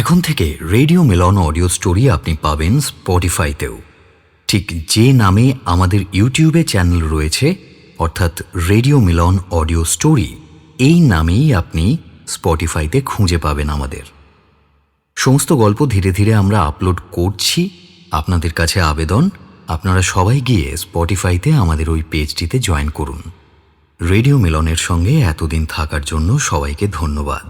এখন থেকে radio Milan audio story আপনি পাবেন স্পটিফাইতেও, ঠিক যে নামে আমাদের ইউটিউবে চ্যানেল রয়েছে, অর্থাৎ রেডিও মিলন অডিও স্টোরি, এই নামেই আপনি স্পটিফাইতে খুঁজে পাবেন আমাদের সমস্ত গল্প। ধীরে ধীরে আমরা আপলোড করছি। আপনাদের কাছে আবেদন, আপনারা সবাই গিয়ে স্পটিফাইতে আমাদের ওই পেজটিতে জয়েন করুন। রেডিও মিলনের সঙ্গে এতদিন থাকার জন্য সবাইকে ধন্যবাদ।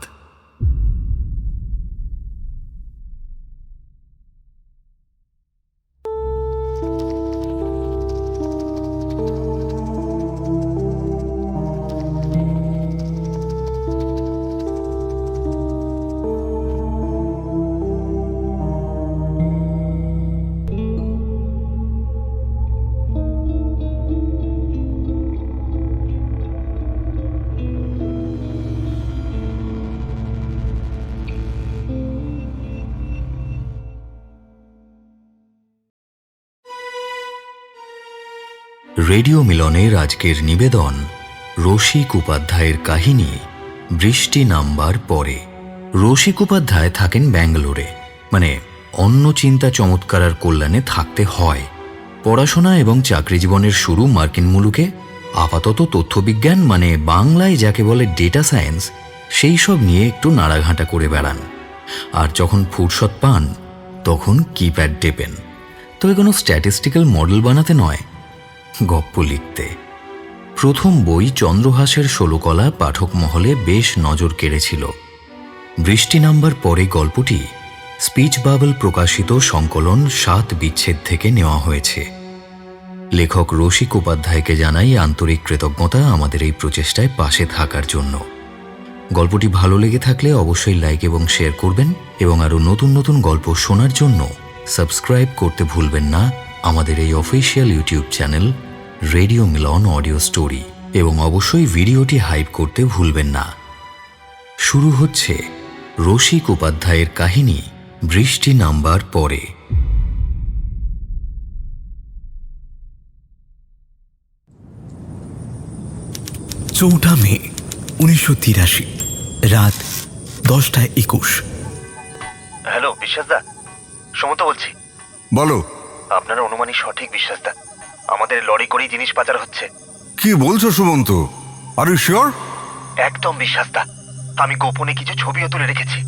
রেডিও মিলনের আজকের নিবেদন রসিক উপাধ্যায়ের কাহিনী বৃষ্টি নামবার পরে। রসিক উপাধ্যায় থাকেন ব্যাঙ্গালোরে, মানে অন্য চিন্তা চমৎকার আর কল্যাণে থাকতে হয়। পড়াশোনা এবং চাকরি জীবনের শুরু মার্কিন মুলুকে। আপাতত তথ্যবিজ্ঞান, মানে বাংলায় যাকে বলে ডেটা সায়েন্স, সেই সব নিয়ে একটু নাড়াঘাঁটা করে বেড়ান। আর যখন ফুরসত পান তখন কিপ্যাড টেপেন, তবে কোনো স্ট্যাটিস্টিক্যাল মডেল বানাতে নয়, গপ্প লিখতে। প্রথম বই চন্দ্রহাসের ১৬ কলা পাঠক মহলে বেশ নজর কেড়েছিল। বৃষ্টি নামবার পরে গল্পটি স্পিচ বাবল প্রকাশিত সংকলন ৭ বিচ্ছেদ থেকে নেওয়া হয়েছে। লেখক রসিক উপাধ্যায়কে জানাই আন্তরিক কৃতজ্ঞতা আমাদের এই প্রচেষ্টায় পাশে থাকার জন্য। গল্পটি ভালো লেগে থাকলে অবশ্যই লাইক এবং শেয়ার করবেন, এবং আরও নতুন নতুন গল্প শোনার জন্য সাবস্ক্রাইব করতে ভুলবেন না আমাদের এই official YouTube channel radio Milan audio story, এবং অবশ্যই ভিডিওটি হাইপ করতে ভুলবেন না। শুরু হচ্ছে রসিক উপাধ্যায়ের কাহিনী বৃষ্টি নামবার পরে। চৌঠা মে 1983, রাত 10:21। হ্যালো বিশ্বাসদা, সুমন্ত বলছি। বলো। আপনার অনুমানই সঠিক বিশ্বাসদা, আমাদের লরি করেই জিনিস পাচার হচ্ছে। কি বলছো সুমন্ত? Are you sure? একদম বিশ্বাসদা, আমি গোপনে কিছু ছবিও তুলে রেখেছি,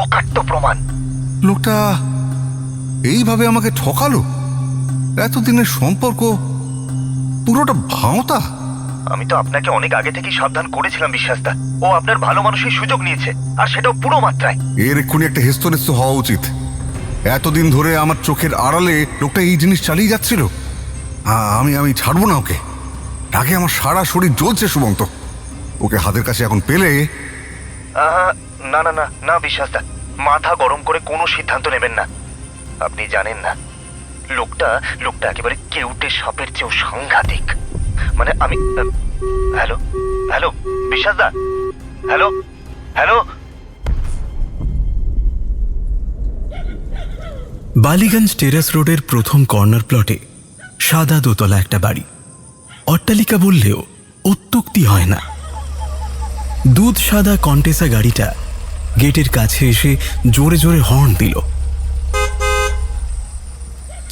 অকাট্য প্রমাণ। লোকটা এইভাবে আমাকে ঠকালো? এতদিনের সম্পর্ক পুরোটা ভাঁওতা। আমি তো আপনাকে অনেক আগে থেকেই সাবধান করেছিলাম বিশ্বাসদা, ও আপনার ভালো মানুষই সুযোগ নিয়েছে, আর সেটাও পুরো মাত্রায়। এর এক্ষুনি একটা হেস্তনেস্ত হওয়া উচিত। এতদিন ধরে আমার চোখের আড়ালে লোকটা এই জিনিস চালিয়ে যাচ্ছিল। আমি ছাড়বো না ওকে। আগে আমার সারা শরীর জ্বলছে সুমন্ত। ওকে হাতের কাছে এখন পেলে। না না না না বিশ্বাসদা, মাথা গরম করে কোনো সিদ্ধান্ত নেবেন না। আপনি জানেন না, লোকটা একেবারে কেউটে সাপের চেয়েও সাংঘাতিক। মানে আমি হ্যালো হ্যালো বিশ্বাসদা, হ্যালো হ্যালো। বালিগঞ্জ টেরাস রোডের প্রথম কর্নার প্লটে সাদা দোতলা একটা বাড়ি। অট্টালিকা বললেও অত্যুক্তি হয় না। দুধ সাদা কন্টেসা গাড়িটা গেটের কাছে এসে জোরে জোরে হর্ন দিল।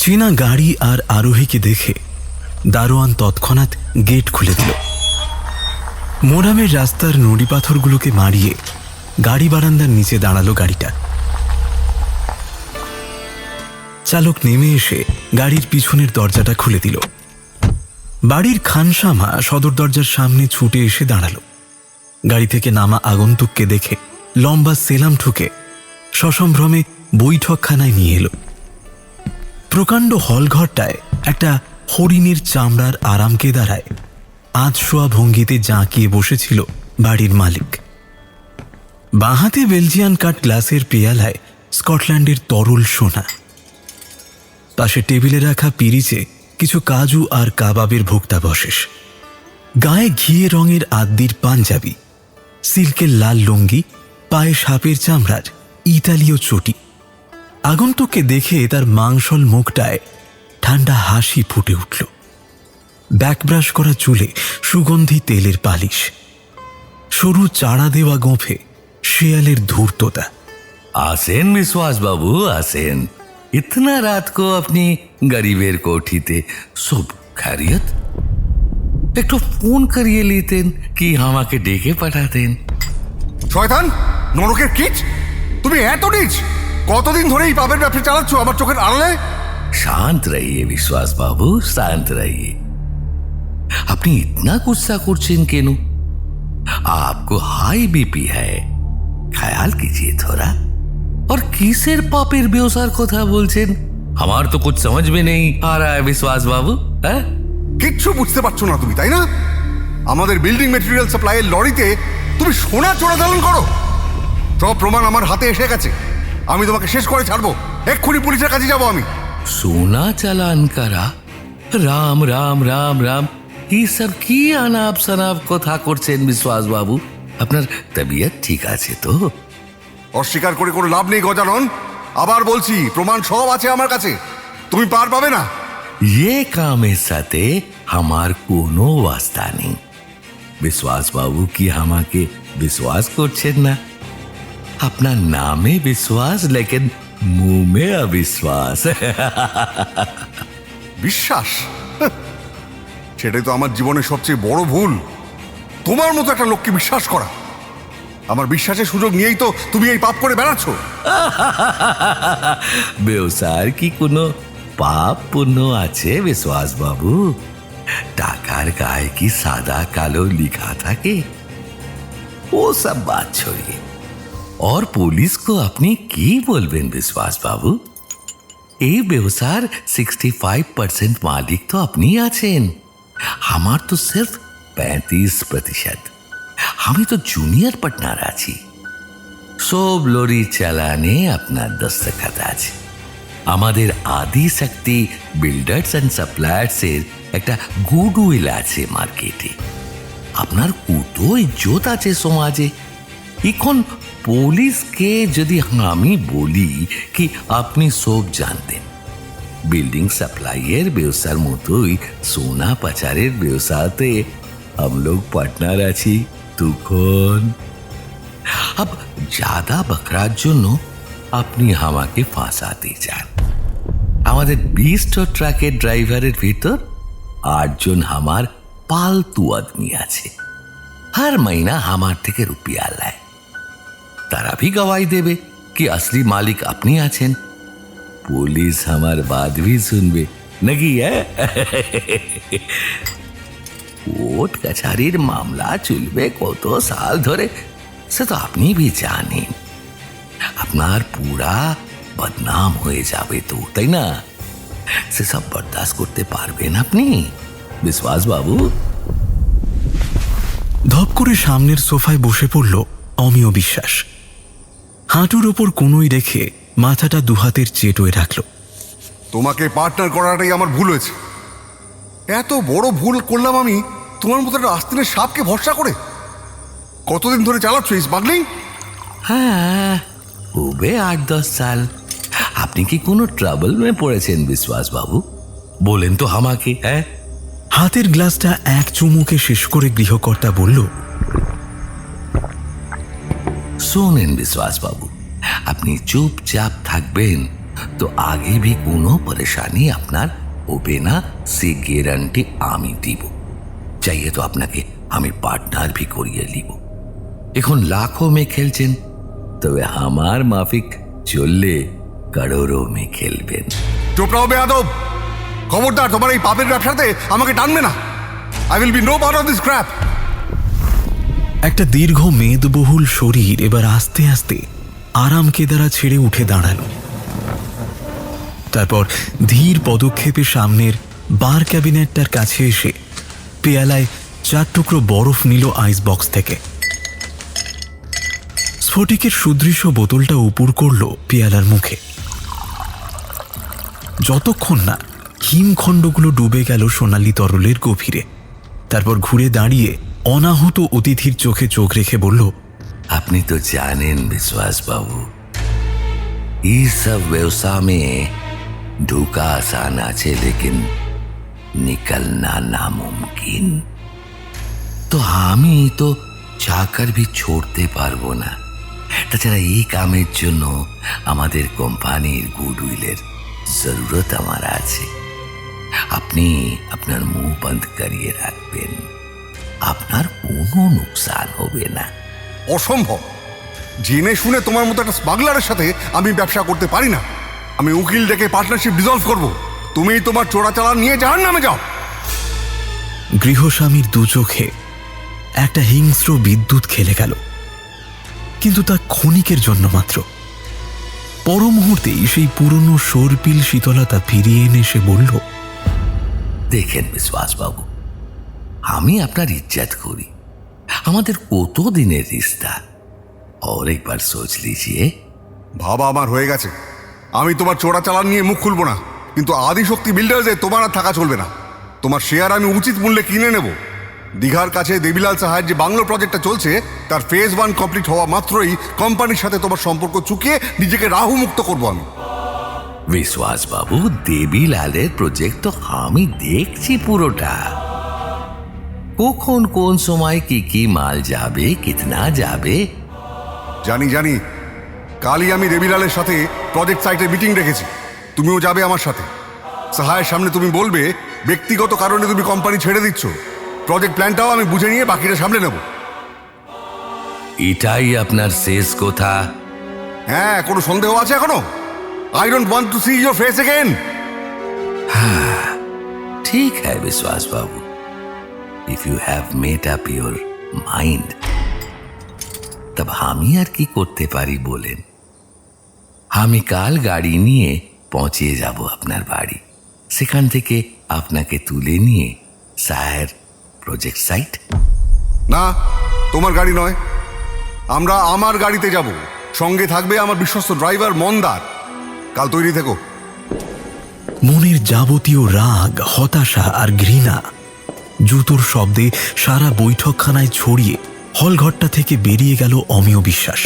চেনা গাড়ি আর আরোহীকে দেখে দারোয়ান তৎক্ষণাৎ গেট খুলে দিল। মোরামের রাস্তার নুড়ি পাথরগুলোকে মারিয়ে গাড়ি বারান্দার নিচে দাঁড়ালো গাড়িটা। চালক নেমে এসে গাড়ির পিছনের দরজাটা খুলে দিল। বাড়ির খানসামা সদর দরজার সামনে ছুটে এসে দাঁড়ালো। গাড়ি থেকে নামা আগন্তুককে দেখে লম্বা সেলাম ঠুকে সসম্ভ্রমে বৈঠকখানায় নিয়ে এলো। প্রকাণ্ড হলঘরটায় একটা হরিণের চামড়ার আরামকে দাঁড়ায় আধশোয়া ভঙ্গিতে জাঁকিয়ে বসেছিল বাড়ির মালিক। বাঁহাতে বেলজিয়ান কাট গ্লাসের পেয়ালায় স্কটল্যান্ডের তরল সোনা। পাশে টেবিলে রাখা পিরিচে কিছু কাজু আর কাবাবের ভুক্তাবশেষ। গায়ে ঘিয়ে রঙের আদ্যির পাঞ্জাবি, সিল্কের লাল লুঙ্গি, পায়ে সাপের চামড়ার ইতালীয় চটি। আগন্তুককে দেখে তার মাংসল মুখটায় ঠান্ডা হাসি ফুটে উঠল। ব্যাকব্রাশ করা চুলে সুগন্ধি তেলের পালিশ, সরু চাড়া দেওয়া গোঁফে শেয়ালের ধূর্ততা। आसेन विश्वास बाबू आसेन। इतना रात को अपनी गरीबेर कोठीते सब खैरियत? একটু ফোন করিয়ে লিতেন কি আমাকে ডেকে পাঠাতেন। শয়তান, নরকের কিচ, তুমি এত নিচ! কতদিন ধরে এই পাপের ব্যবসা চালাচ্ছ আমার চোখের আড়ালে? शांत रहिए विश्वास बाबू, शांत रहिए। अपनी इतना गुस्सा করছেন কেন? आपको हाई बीपी है, ख्याल कीजिए थोड़ा। और किसेर पापेर बेवसार কথা বলছেন? আমার তো कुछ समझ में नहीं आ रहा है विश्वास बाबू। হ্যাঁ, কিচ্ছু বুঝতে পারছো না তুমি, তাই না? আমাদের বিল্ডিং মেটেরিয়াল সাপ্লাইয়ের লরিতে তুমি সোনা চোরাচালান করো। সব প্রমাণ আমার হাতে এসে গেছে। আমি তোমাকে শেষ করে ছাড়বো। এক্ষুনি পুলিশের কাছে যাবো আমি। सोना चालान करा? राम राम राम राम, এই সব কি আনাপ শনাপ কথা করছেন বিশ্বাস বাবু? আপনার তবিয়ত ঠিক আছে তো? অস্বীকার করে কোনো লাভ নেই গজানন। আবার বলছি, প্রমাণ সব আছে আমার কাছে। তুমি পার পাবে না। ये কামের সাথে আমার কোনো ওয়াস্তা নেই। বিশ্বাস বাবু কি আমাকে বিশ্বাস করছেন না? আপনার নামে বিশ্বাস, লেকিন মুঁহ মে অবিশ্বাস। বিশ্বাস? সেটাই তো আমার জীবনের সবচেয়ে বড় ভুল, তোমার মতো একটা লোককে বিশ্বাস করা। আমার বিশ্বাসের সুযোগ নিয়েই তো তুমি এই পাপ করে বেড়াচ্ছ। ব্যবসার কি কোনো পাপ পুণ্য আছে বিশ্বাস বাবু? টাকার গায়ে কি সাদা কালো লিখা থাকে? वो सब बात छोड़िए। और पुलिस को अपनी की बोलবেন विश्वास बाबू? এই ব্যবসার 65% মালিক তো আপনি আছেন, আমার তো সির্ফ 35%। আমি তো জুনিয়র পার্টনার আছি। সব লরি চালানে আপনার দস্তখত আছে। আমাদের আদি শক্তি বিল্ডার্স অ্যান্ড সাপ্লায়ার্সের একটা গুডউইল আছে মার্কেটে। আপনার কত ইজ্জত আছে সমাজে। এখন পুলিশকে যদি আমি বলি কি আপনি সব জানতেন, বিল্ডিং সাপ্লাইয়ের ব্যবসার মতোই সোনা পাচারের ব্যবসাতে हम लोग পার্টনার আছি, তখন अब ज्यादा বকরার জন্য আপনি আমাকে ফাঁসাতে চান। আমাদের 20টা ট্রাকের ড্রাইভারের ভিতর 8 জন আমার পালতু আদমি আছে। हर महीना हमार থেকে রুপিয়া লায়। তারা भी गवाही देवे कि असली मालिक अपनी আছেন। পুলিশ আমার বাদ भी শুনবে নাকি? কোর্ট কাছারির মামলা চলবে কত সাল ধরে, সে তো আপনি भी জানেন। আপনার পুরা বদনাম হয়ে যাবে তো, তাই না? সে সব বরদাস্ত করতে পারবেন আপনি বিশ্বাস বাবু? ধপ করে সামনের সোফায় বসে পড়ল অমিয় বিশ্বাস। হাঁটুর ওপর কোনোই রেখে মাথাটা দুহাতের চেটোয় রাখল। তোমাকে পার্টনার করাটাই আমার ভুল হয়েছে। এত বড় ভুল করলাম আমি তোমার মতো একটা আস্তিনের সাপকে ভরসা করে। কতদিন ধরে চালাচ্ছ এই স্মাগলিং? হ্যাঁ, হবে 8-10 সাল। আপনি কি কোনো ট্রাবল মে পড়েছেন বিশ্বাস বাবু? বলেন তো আমাকে। হ্যাঁ, হাতের গ্লাসটা এক চুমুকে শেষ করে গৃহকর্তা বলল, শোনেন বিশ্বাস বাবু, আপনি চুপচাপ থাকবেন তো আগে भी কোনো পরেশানি আপনার হবে না, সে গ্যারান্টি আমি দিব। চাইয়ে তো আপনাকে আমি পার্টনার भी করিয়ে নিব। এখন লাখো মে খেলছেন, তবে আমার মাফিক চললে করোড়ো মে খেলবেন। চোপড়াও বেয়াদব! খবরদার, তোমার এই পাপের ব্যবসাতে আমাকে টানবে না। I will be no part of this crap. একটা দীর্ঘ মেদবহুল শরীর এবার আস্তে আস্তে আরাম কেদারা ছেড়ে উঠে দাঁড়ালো। তারপর ধীর পদক্ষেপে সামনের বার ক্যাবিনেটটার কাছে এসে পেয়ালায় 4 টুকরো বরফ নিল আইস বক্স থেকে। স্ফটিকের সুদৃশ্য বোতলটা উপুর করল পেয়ালার মুখে। যতক্ষণ না হিমখণ্ডগুলো ডুবে গেল সোনালি তরলের গভীরে। তারপর ঘুরে দাঁড়িয়ে অনাহত অতিথির চোখে চোখ রেখে বলল, আপনি তো জানেন বিশ্বাস বাবু, এই সব ব্যবসা में ঢোকা आसान আছে, लेकिन निकलना नामुमकिन। तो আমি তো চাকর भी छोड़ते পারবো না। তাছাড়া এই কামের জন্য আমাদের কোম্পানির গুডউইলের জরুরত আমার আছে। আপনি আপনার মুখ বন্ধ করিয়ে রাখবেন, আপনার কোনো নুকসান হবে না। অসম্ভব। জেনে শুনে তোমার মতো একটা স্মাগলারের সাথে আমি ব্যবসা করতে পারি না। আমি উকিল ডেকে পার্টনারশিপ ডিসলভ করব। তুমি তোমার চোরাচালান নিয়ে জাহান্নামে যাও। গৃহস্বামীর দু চোখে একটা হিংস্র বিদ্যুৎ খেলে গেল, কিন্তু তা ক্ষণিকের জন্য মাত্র। পর মুহূর্তেই সেই পুরনো সর্পিল শীতলতা ফিরিয়ে এনে সে বলল, দেখেন বিশ্বাসবাবু, আমি আপনার ইজ্জত করি, আমাদের কত দিনের রিস্তা। और एक बार सोच लीजिए। ভাবা আমার হয়ে গেছে। আমি তোমার চোরাচালান নিয়ে মুখ খুলবো না, কিন্তু আদিশক্তি বিল্ডার্সে তোমার আর থাকা চলবে না। তোমার শেয়ার আমি উচিত মূল্যে কিনে নেব। দীঘার কাছে দেবিলাল সাহার যে বাংলো প্রজেক্টটা চলছে তার ফেজ 1 কমপ্লিট হওয়া মাত্রই কোম্পানির সাথে তোমার সম্পর্ক চুকিয়ে নিজেকে রাহু মুক্ত করবো আমি। বিশ্বাস বাবু, দেবিলালের প্রজেক্ট তো আমি দেখছি পুরোটা। কখন কোন সময় কি কি মাল যাবে, কিতনা যাবে। জানি জানি, কালই আমি দেবিলালের সাথে প্রজেক্ট সাইটে মিটিং রেখেছি। তুমিও যাবে আমার সাথে। সাহায়ের সামনে তুমি বলবে ব্যক্তিগত কারণে তুমি কোম্পানি ছেড়ে দিচ্ছ। প্রজেক্ট প্ল্যানটাও আমি বুঝে নিয়ে বাকিটা সামলে নেব। এটাই আপনার শেষ কথা? হ্যাঁ, কোনো সন্দেহ আছে এখনো? I don't want to see your face again. ठीक है Biswas babu, if you have made up your mind, तब আমি আর কি করতে পারি বলেন? আমি কাল গাড়ি নিয়ে পৌঁছে যাব আপনার বাড়ি। সেখান থেকে আপনাকে তুলে নিয়ে সাহের প্রজেক্ট সাইট। না, তোমার গাড়ি নয়, আমরা আমার গাড়িতে যাব। সঙ্গে থাকবে আমার বিশ্বস্ত ড্রাইভার মন্দার। কাল তৈরি থেকো। মনের যাবতীয় রাগ, হতাশা আর ঘৃণা জুতোর শব্দে সারা বৈঠকখানায় ছড়িয়ে হলঘরটা থেকে বেরিয়ে গেল অমিয় বিশ্বাস।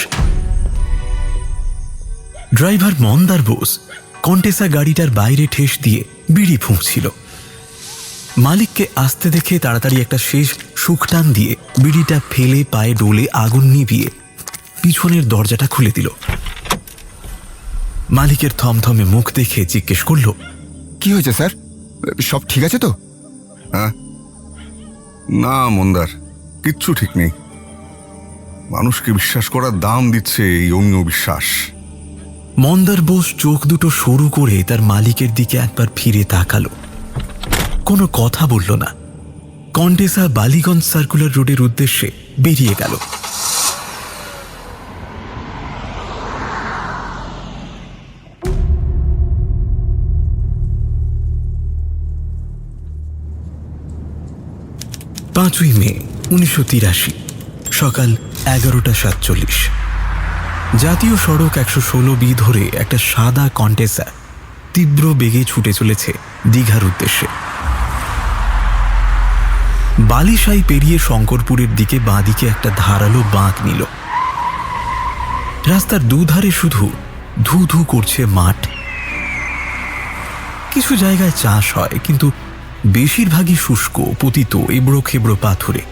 ড্রাইভার মন্দার বোস কন্টেসা গাড়িটার বাইরে ঠেস দিয়ে বিড়ি ফুঁকছিল। মালিককে আসতে দেখে তাড়াতাড়ি একটা শেষ সুখটান দিয়ে বিড়িটা ফেলে পায়ে ডোলে আগুন নিভিয়ে পিছনের দরজাটা খুলে দিল। মালিকের থমথমে মুখ দেখে জিজ্ঞেস করল, কি হয়েছে স্যার? সব ঠিক আছে তো? হ্যাঁ, না মন্দার, কিচ্ছু ঠিক নেই। মানুষকে বিশ্বাস করার দাম দিচ্ছে এই অমিয় বিশ্বাস। মন্দার বোস চোখ দুটো সরু করে তার মালিকের দিকে একবার ফিরে তাকালো। কোনো কথা বলল না। কন্টেসা বালিগঞ্জ সার্কুলার রোডের উদ্দেশ্যে বেরিয়ে গেল। পাঁচই মে 1983, সকাল 11:47। জাতীয় সড়ক 116B ধরে একটা সাদা কন্টেসা তীব্র বেগে ছুটে চলেছে দীঘার উদ্দেশ্যে। বালিশাই পেরিয়ে শঙ্করপুরের দিকে বাঁদিকে একটা ধারালো বাঁক নিল। রাস্তার দুধারে শুধু ধু ধু করছে মাঠ। কিছু জায়গায় চাষ হয়, কিন্তু বেশিরভাগই শুষ্ক, পতিত, এবড়ো খেবড়ো পাথরে।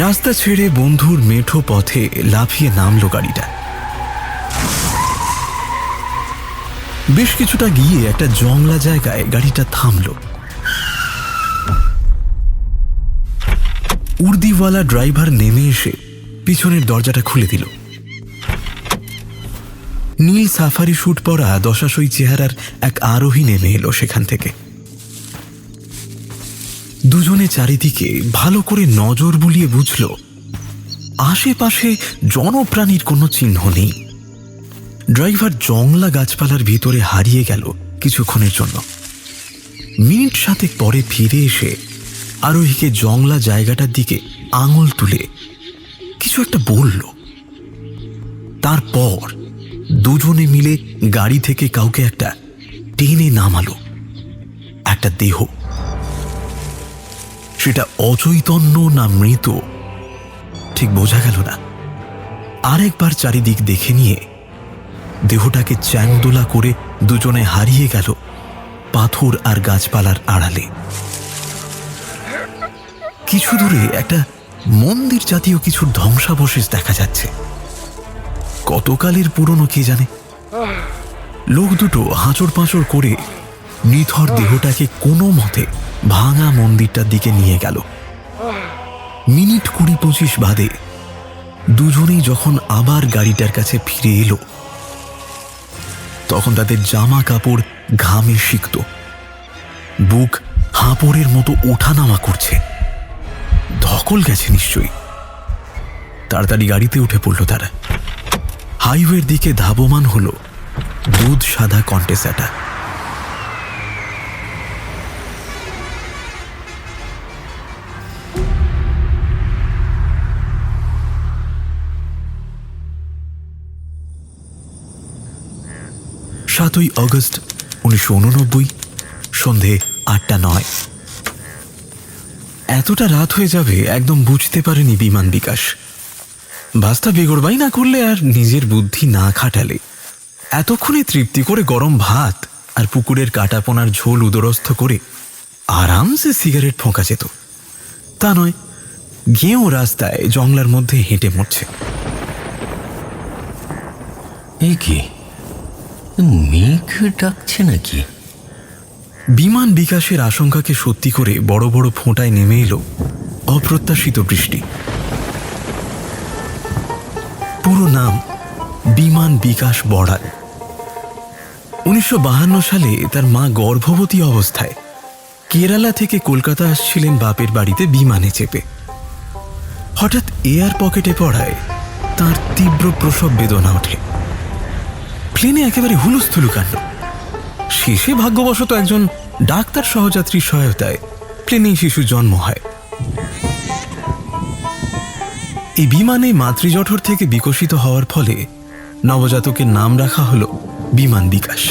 রাস্তা ছেড়ে বন্ধুর মেঠো পথে লাফিয়ে নামল গাড়িটা। বেশ কিছুটা গিয়ে একটা জংলা জায়গায় গাড়িটা থামল। উর্দিওয়ালা ড্রাইভার নেমে এসে পিছনের দরজাটা খুলে দিল। নীল সাফারি স্যুট পরা দশাশই চেহারার এক আরোহী নেমে এলো সেখান থেকে। দুজনে চারিদিকে ভালো করে নজর বুলিয়ে বুঝল আশেপাশে জনপ্রাণীর কোনো চিহ্ন নেই। ড্রাইভার জংলা গাছপালার ভিতরে হারিয়ে গেল কিছুক্ষণের জন্য। মিনিট সাতেক পরে ফিরে এসে আরোহীকে জংলা জায়গাটার দিকে আঙুল তুলে কিছু একটা বলল। তারপর দুজনে মিলে গাড়ি থেকে কাউকে একটা টেনে নামালো। একটা দেহ, সেটা অচৈতন্য না মৃত ঠিক বোঝা গেল না। আরেকবার চারিদিক দেখে নিয়ে দেহটাকে চ্যাংদোলা করে দুজনে হারিয়ে গেল পাথর আর গাছপালার আড়ালে। কিছু দূরে একটা মন্দির জাতীয় কিছুর ধ্বংসাবশেষ দেখা যাচ্ছে। কতকালের পুরনো কে জানে। লোক দুটো হাঁচড় পাঁচড় করে নিথর দেহটাকে কোনো মতে ভাঙা মন্দিরটার দিকে নিয়ে গেল। মিনিট 20-25 বাদে দুজনেই যখন আবার গাড়িটার কাছে ফিরে এলো, তখন তাদের জামা কাপড় ঘামে সিক্ত, বুক হাঁপড়ের মতো ওঠানামা করছে। ধকল গেছে নিশ্চয়ই। তাড়াতাড়ি গাড়িতে উঠে পড়ল তারা। হাইওয়ের দিকে ধাবমান হলো দুধ সাদা কন্টেসাটা। সাতই অগস্ট 1989, সন্ধে 8:09। এতটা রাত হয়ে যাবে একদম বুঝতে পারেনি বিমান বিকাশ। বাস্তা বেগড়বাই না করলে আর নিজের বুদ্ধি না খাটালে এতক্ষণে তৃপ্তি করে গরম ভাত আর পুকুরের কাটাপোনার ঝোল উদরস্থ করে আরামসে সিগারেট ফোঁকা যেত। তা নয়, গেঁয়ো রাস্তায় জংলার মধ্যে হেঁটে মরছে। এই কি, মেঘ ডাকছে নাকি? বিমান বিকাশের আশঙ্কাকে সত্যি করে বড় বড় ফোঁটায় নেমে এলো অপ্রত্যাশিত বৃষ্টি। পুরো নাম বিমান বিকাশ বড়াল। 1952 সালে তার মা গর্ভবতী অবস্থায় কেরালা থেকে কলকাতা আসছিলেন বাপের বাড়িতে বিমানে চেপে। হঠাৎ এয়ার পকেটে পড়ায় তার তীব্র প্রসব বেদনা ওঠে। প্লেনে একেবারে হুলুস্থুলু কাণ্ড। শেষে ভাগ্যবশত একজন ডাক্তার সহযাত্রীর সহায়তায় প্লেনেই শিশু জন্ম হয়। এই বিমানে মাতৃজঠর থেকে বিকশিত হওয়ার ফলে নবজাতকের নাম রাখা হলো বিমান বিকাশ।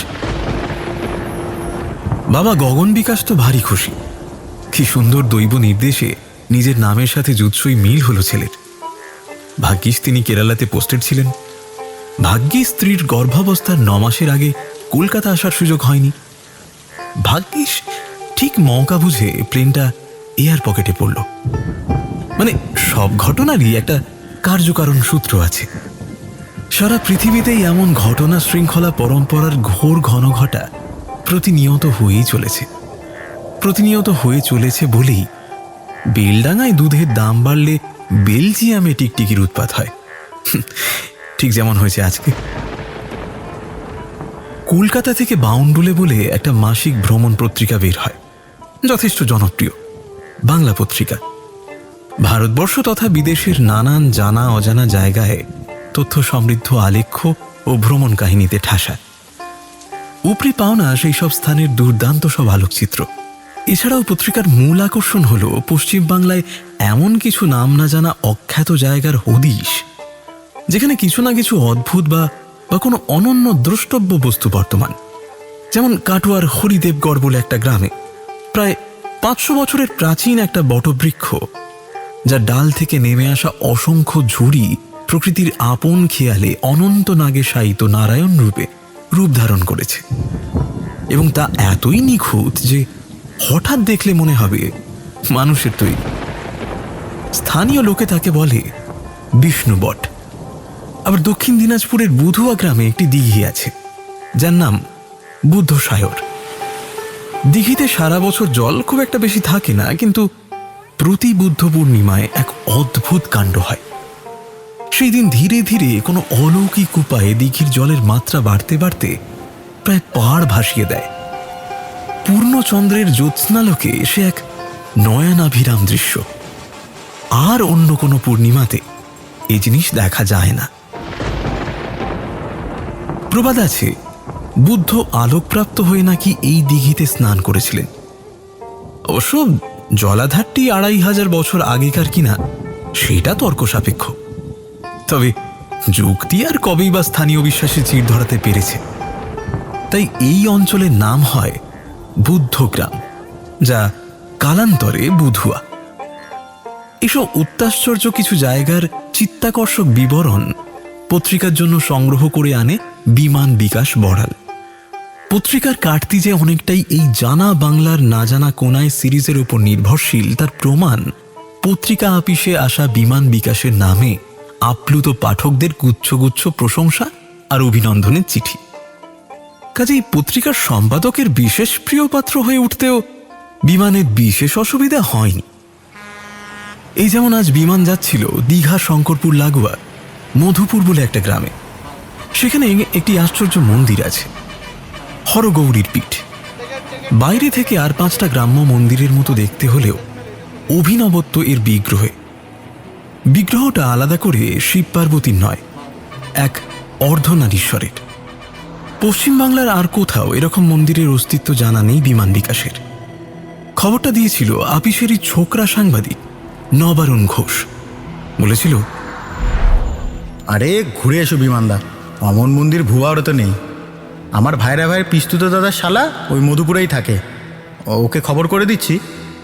বাবা গগন বিকাশ তো ভারী খুশি। কি সুন্দর দৈব নির্দেশে নিজের নামের সাথে জুৎসই মিল হলো ছেলের। ভাগ্যিস তিনি কেরালাতে পোস্টেড ছিলেন। ভাগ্যিস স্ত্রীর গর্ভাবস্থার 9 মাসের আগে কলকাতা আসার সুযোগ হয়নি। ভাগ্যিস ঠিক মৌকা বুঝে প্লেনটা এয়ার পকেটে পড়ল। মানে সব ঘটনারই একটা কার্যকারণ সূত্র আছে। সারা পৃথিবীতেই এমন ঘটনা শৃঙ্খলা পরম্পরার ঘোর ঘনঘটা প্রতিনিয়ত হয়ে চলেছে বলেই বেলডাঙায় দুধের দাম বাড়লে বেলজিয়ামে টিকটিকির উৎপাত হয়। ঠিক যেমন হয়েছে আজকে। কলকাতা থেকে বাউন্ডুলে বলে একটা মাসিক ভ্রমণ পত্রিকা বের হয়, যথেষ্ট জনপ্রিয় বাংলা পত্রিকা। ভারতবর্ষ তথা বিদেশের নানান জানা অজানা জায়গায় তথ্য সমৃদ্ধ আলেখ্য ও ভ্রমণ কাহিনীতে ঠাসা। উপরি পাওনা সেই সব স্থানের দুর্দান্ত সব আলোকচিত্র। এছাড়াও পত্রিকার মূল আকর্ষণ হল পশ্চিমবাংলায় এমন কিছু নাম না জানা অখ্যাত জায়গার হদিশ, যেখানে কিছু না কিছু অদ্ভুত বা কোনো অনন্য দ্রষ্টব্য বস্তু বর্তমান। যেমন কাটোয়ার হরিদেবগড় বলে একটা গ্রামে প্রায় 500 বছরের প্রাচীন একটা বটবৃক্ষ, যা ডাল থেকে নেমে আসা অসংখ্য ঝুড়ি প্রকৃতির আপন খেয়ালে অনন্ত নাগে শায়িত নারায়ণ রূপে রূপ ধারণ করেছে। এবং তা এতই নিখুঁত যে হঠাৎ দেখলে মনে হবে মানুষের তৈরি। স্থানীয় লোকে তাকে বলে বিষ্ণু বট। আবার দক্ষিণ দিনাজপুরের বুধুয়া গ্রামে একটি দিঘি আছে, যার নাম বুদ্ধ সায়র। দিঘিতে সারা বছর জল খুব একটা বেশি থাকে না, কিন্তু প্রতি বুদ্ধ পূর্ণিমায় এক অদ্ভুত কাণ্ড হয়। সেই দিন ধীরে ধীরে কোনো অলৌকিক উপায়ে দিঘির জলের মাত্রা বাড়তে বাড়তে প্রায় পাড় ভাসিয়ে দেয়। পূর্ণচন্দ্রের জ্যোৎস্নালোকে সে এক নয়নাভিরাম দৃশ্য। আর অন্য কোনো পূর্ণিমাতে এই জিনিস দেখা যায় না। প্রবাদ আছে বুদ্ধ আলোকপ্রাপ্ত হয়ে নাকি এই দিঘিতে স্নান করেছিলেন। অবশ্য জলাধারটি 2500 বছর আগেকার কিনা সেটা তর্ক সাপেক্ষ। তবে যুক্তি আর কবেই বা স্থানীয় বিশ্বাসে চির ধরাতে পেরেছে। তাই এই অঞ্চলের নাম হয় বুদ্ধগ্রাম, যা কালান্তরে বুধুয়া। এসব অত্যাশ্চর্য কিছু জায়গার চিত্তাকর্ষক বিবরণ পত্রিকার জন্য সংগ্রহ করে আনে বিমান বিকাশ বড়াল। পত্রিকার কাটতি যে অনেকটাই এই জানা বাংলার না জানা কোনায় সিরিজের উপর নির্ভরশীল, তার প্রমাণ পত্রিকা আপিসে আসা বিমান বিকাশের নামে আপ্লুত পাঠকদের গুচ্ছ গুচ্ছ প্রশংসা আর অভিনন্দনের চিঠি। কাজেই পত্রিকার সম্পাদকের বিশেষ প্রিয়পাত্র হয়ে উঠতেও বিমানের বিশেষ অসুবিধা হয়নি। এই যেমন আজ বিমান যাচ্ছিল দীঘা শঙ্করপুর লাগোয়া মধুপুর বলে একটা গ্রামে। সেখানে একটি আশ্চর্য মন্দির আছে, হরগৌরীর পীঠ। বাইরে থেকে আর 5টা গ্রাম্য মন্দিরের মতো দেখতে হলেও অভিনবত্ব এর বিগ্রহে। বিগ্রহটা আলাদা করে শিব পার্বতীর নয়, এক অর্ধনারীশ্বরের। পশ্চিমবাংলার আর কোথাও এরকম মন্দিরের অস্তিত্ব জানা নেই বিমান বিকাশের। খবরটা দিয়েছিল আপিসেরই ছোকরা সাংবাদিক নবারুণ ঘোষ। বলেছিল, আরে ঘুরে এসো বিমানদা, অমন মন্দির ভুয়াও তো নেই। আমার ভাইয়ের পিস্তুত দাদার শালা ওই মধুপুরেই থাকে। ওকে খবর করে দিচ্ছি,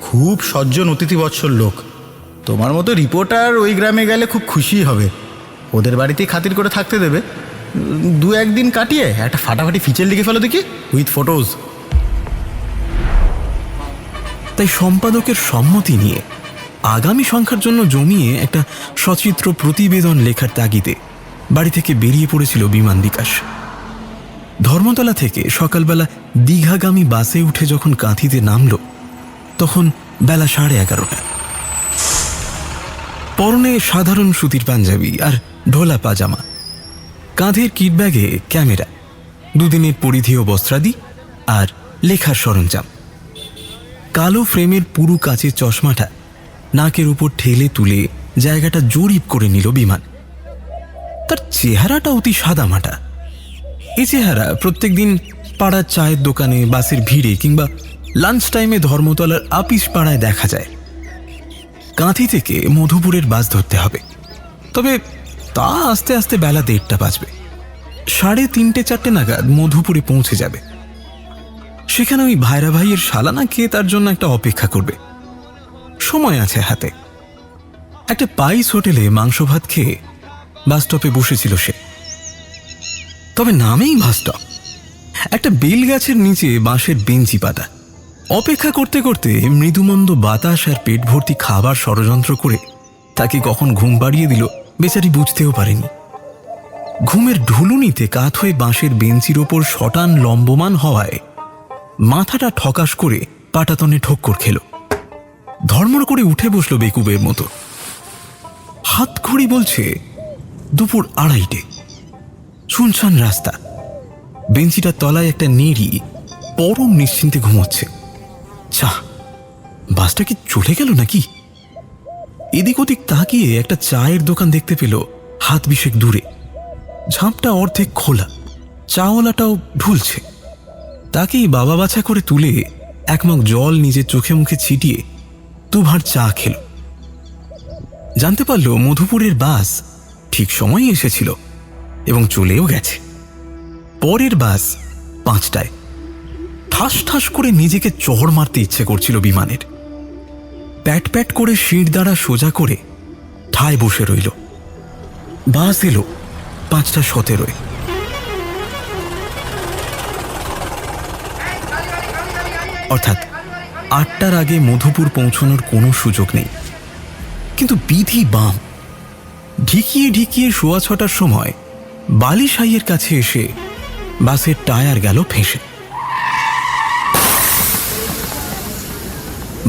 খুব সজ্জন অতিথিবৎসল লোক। তোমার মতো রিপোর্টার ওই গ্রামে গেলে খুব খুশি হবে। ওদের বাড়িতেই খাতির করে থাকতে দেবে। 2-1 দিন কাটিয়ে একটা ফাটাফাটি ফিচার লিখে ফেলো দেখি, উইথ ফটোজ। তাই সম্পাদকের সম্মতি নিয়ে আগামী সংখ্যার জন্য জমিয়ে একটা সচিত্র প্রতিবেদন লেখার তাগিদে বাড়ি থেকে বেরিয়ে পড়েছিল বিমান বিকাশ। ধর্মতলা থেকে সকালবেলা দীঘাগামী বাসে উঠে যখন কাঁথিতে নামল, তখন বেলা 11:30। পরনে সাধারণ সুতির পাঞ্জাবি আর ঢোলা পাজামা, কাঁধের কিট ব্যাগে ক্যামেরা, 2 দিনের পরিধেয় বস্ত্রাদি আর লেখার সরঞ্জাম। কালো ফ্রেমের পুরু কাচের চশমাটা নাকের উপর ঠেলে তুলে জায়গাটা জরিপ করে নিল বিমান। তার চেহারাটা অতি সাদামাটা। এই চেহারা প্রত্যেকদিন পাড়ার চায়ের দোকানে, বাসের ভিড়ে কিংবা লাঞ্চ টাইমে ধর্মতলার আপিস পাড়ায় দেখা যায়। কাঁথি থেকে মধুপুরের বাস ধরতে হবে, তবে তা আস্তে আস্তে বেলা 1:30 বাজবে। 3:30-4টে নাগাদ মধুপুরে পৌঁছে যাবে। সেখানে ওই ভাইরা ভাইয়ের শালানা খেয়ে তার জন্য একটা অপেক্ষা করবে। সময় আছে হাতে। একটা পাইস হোটেলে মাংস ভাত খেয়ে বাস স্টপে বসেছিল সে। তবে নামেই বাস স্টপ। একটা বেল গাছের নিচে বাঁশের বেঞ্চি পাতা। অপেক্ষা করতে করতে মৃদুমন্দ বাতাস আর পেট ভর্তি খাবার ষড়যন্ত্র করে তাকে কখন ঘুম পাড়িয়ে দিল বেচারি বুঝতেও পারেনি। ঘুমের ঢুলুনিতে কাত হয়ে বাঁশের বেঞ্চির ওপর শটান লম্বমান হওয়ায় মাথাটা ঠকাস করে পাটাতনে ঠক্কর খেল। ধর্মড় করে উঠে বসলো বেকুবের মতো। হাত ঘড়ি বলছে 2:30। শুনশান রাস্তা। বেঞ্চিটার তলায় একটা নেড়ি পরম নিশ্চিন্তে ঘুমোচ্ছে। বাসটা কি চলে গেল নাকি? এদিক ওদিক তাকিয়ে একটা চায়ের দোকান দেখতে পেল হাত 20 দূরে। ঝাঁপটা অর্ধেক খোলা, চাওয়ালাটাও ঢুলছে। তাকেই বাবা বাছা করে তুলে 1 মগ জল নিজের চোখে মুখে ছিটিয়ে 2 ভাঁড় চা খেল। জানতে পারল মধুপুরের বাস ঠিক সময়ে এসেছিল এবং চলেও গেছে। পরের বাস 5টায়। ঠাস ঠাস করে নিজেকে চড় মারতে ইচ্ছে করছিল বিমানের। প্যাট প্যাট করে সিঁড় দ্বারা সোজা করে ঠায় বসে রইল। বাস এলো 5:17। অর্থাৎ 8টার আগে মধুপুর পৌঁছানোর কোনো সুযোগ নেই। কিন্তু বিধি বাম। ঢিকিয়ে ঢিকিয়ে 6:15টার সময় বালিশাইয়ের কাছে এসে বাসের টায়ার গেল ফেঁসে।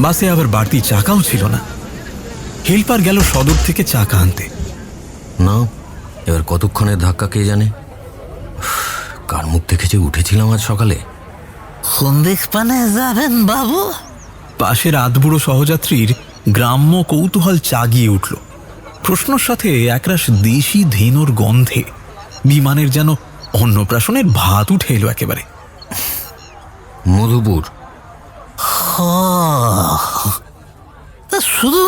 বাসে আবার বাড়তি চাকাও ছিল না। হেল্পার গেল সদর থেকে চাকা আনতে। না, এবার কতক্ষণের ধাক্কা কে জানে। কার মুখ দেখে উঠেছিলাম আজ সকালে। সন্দেশপানে যাবেন বাবু? পাশের আধবুড়ো সহযাত্রীর গ্রাম্য কৌতূহল চাগিয়ে উঠল। প্রশ্নর সাথে একরাশ দেশি ধেনুর গন্ধে বিমানের যেন অন্নপ্রাশনের ভাত উঠে এলো একেবারে। মধুপুর। তা শুধু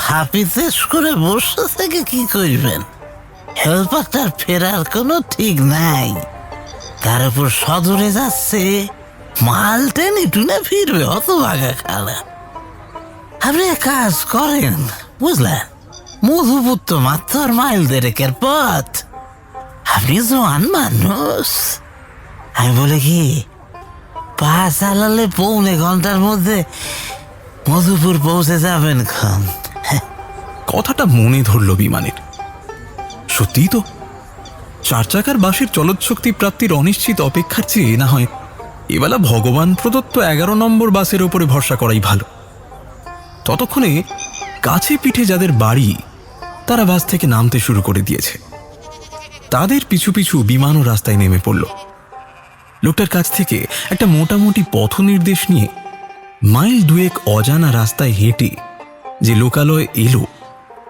হাপিতেশ করে বসে থেকে কি করবেন? হেল্পারটার ফেরার কোনো ঠিক নাই। তার উপর সদরে যাচ্ছে, মাল টেনে টুনে ফিরবে, অত ভাগা খালা। আপনি এক কাজ করেন বুঝলেন, মধুপুর তো মাত্র মাইল 1.5 পথ। আপনি জোয়ান মানুষ, আমি বলে কি পা চালালে 1.25 ঘন্টার মধ্যে মধুপুর পৌঁছে যাবেন। কথাটা মনে ধরল বিমানের। সত্যিই তো, 4 চাকার বাসের চলৎশক্তি প্রাপ্তির অনিশ্চিত অপেক্ষার চেয়ে না হয় এবেলা ভগবান প্রদত্ত 11 নম্বর বাসের ওপরে ভরসা করাই ভালো। ততক্ষণে কাছে পিঠে যাদের বাড়ি তারা বাস থেকে নামতে শুরু করে দিয়েছে। তাদের পিছু পিছু বিমানও রাস্তায় নেমে পড়ল। লোকটার কাছ থেকে একটা মোটামুটি পথ নির্দেশ নিয়ে মাইল 2 অজানা রাস্তায় হেঁটে যে লোকালয়ে এলো,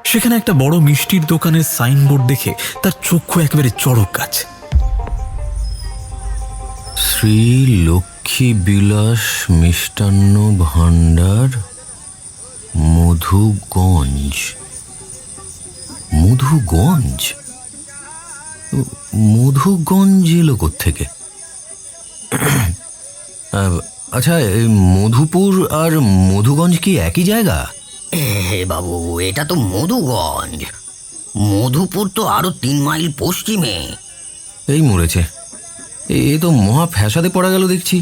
সেখানে একটা বড় মিষ্টির দোকানের সাইনবোর্ড দেখে তার চক্ষু একেবারে চড়ক গাছ। শ্রী লক্ষ্মী বিলাস মিষ্টান্ন ভাণ্ডার, মধুগঞ্জ। মধুগঞ্জ? মধুগঞ্জ এলো কোত্থেকে? আচ্ছা, এই মধুপুর আর মধুগঞ্জ কি একই জায়গা? হে বাবু, এটা তো মধুগঞ্জ। মধুপুর তো আরো 3 মাইল পশ্চিমে। এই মরেছে, এ তো মহা ফ্যাসাদে পড়া গেল দেখছি।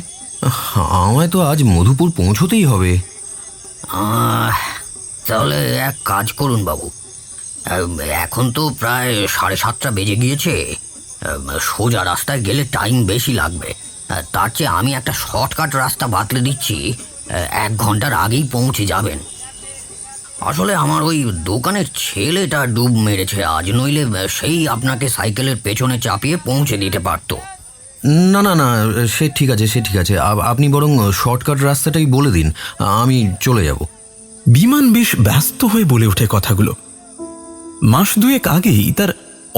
আমায় তো আজ মধুপুর পৌঁছতেই হবে। তাহলে এক কাজ করুন বাবু, এখন তো প্রায় 7:30 বেজে গিয়েছে। সোজা রাস্তায় গেলে টাইম বেশি লাগবে। তার চেয়ে আমি একটা শর্টকাট রাস্তা বাতলে দিচ্ছি, 1 ঘন্টার আগেই পৌঁছে যাবেন। আসলে আমার ওই দোকানের ছেলেটা ডুব মেরেছে আজ, নইলে সেই আপনাকে সাইকেলের পেছনে চাপিয়ে পৌঁছে দিতে পারতো। না না না, সে ঠিক আছে, সে ঠিক আছে। আপনি বরং শর্টকাট রাস্তাটাই বলে দিন, আমি চলে যাব। বিমান বেশ ব্যস্ত হয়ে বলে ওঠে কথাগুলো। মাস 2 আগেই তার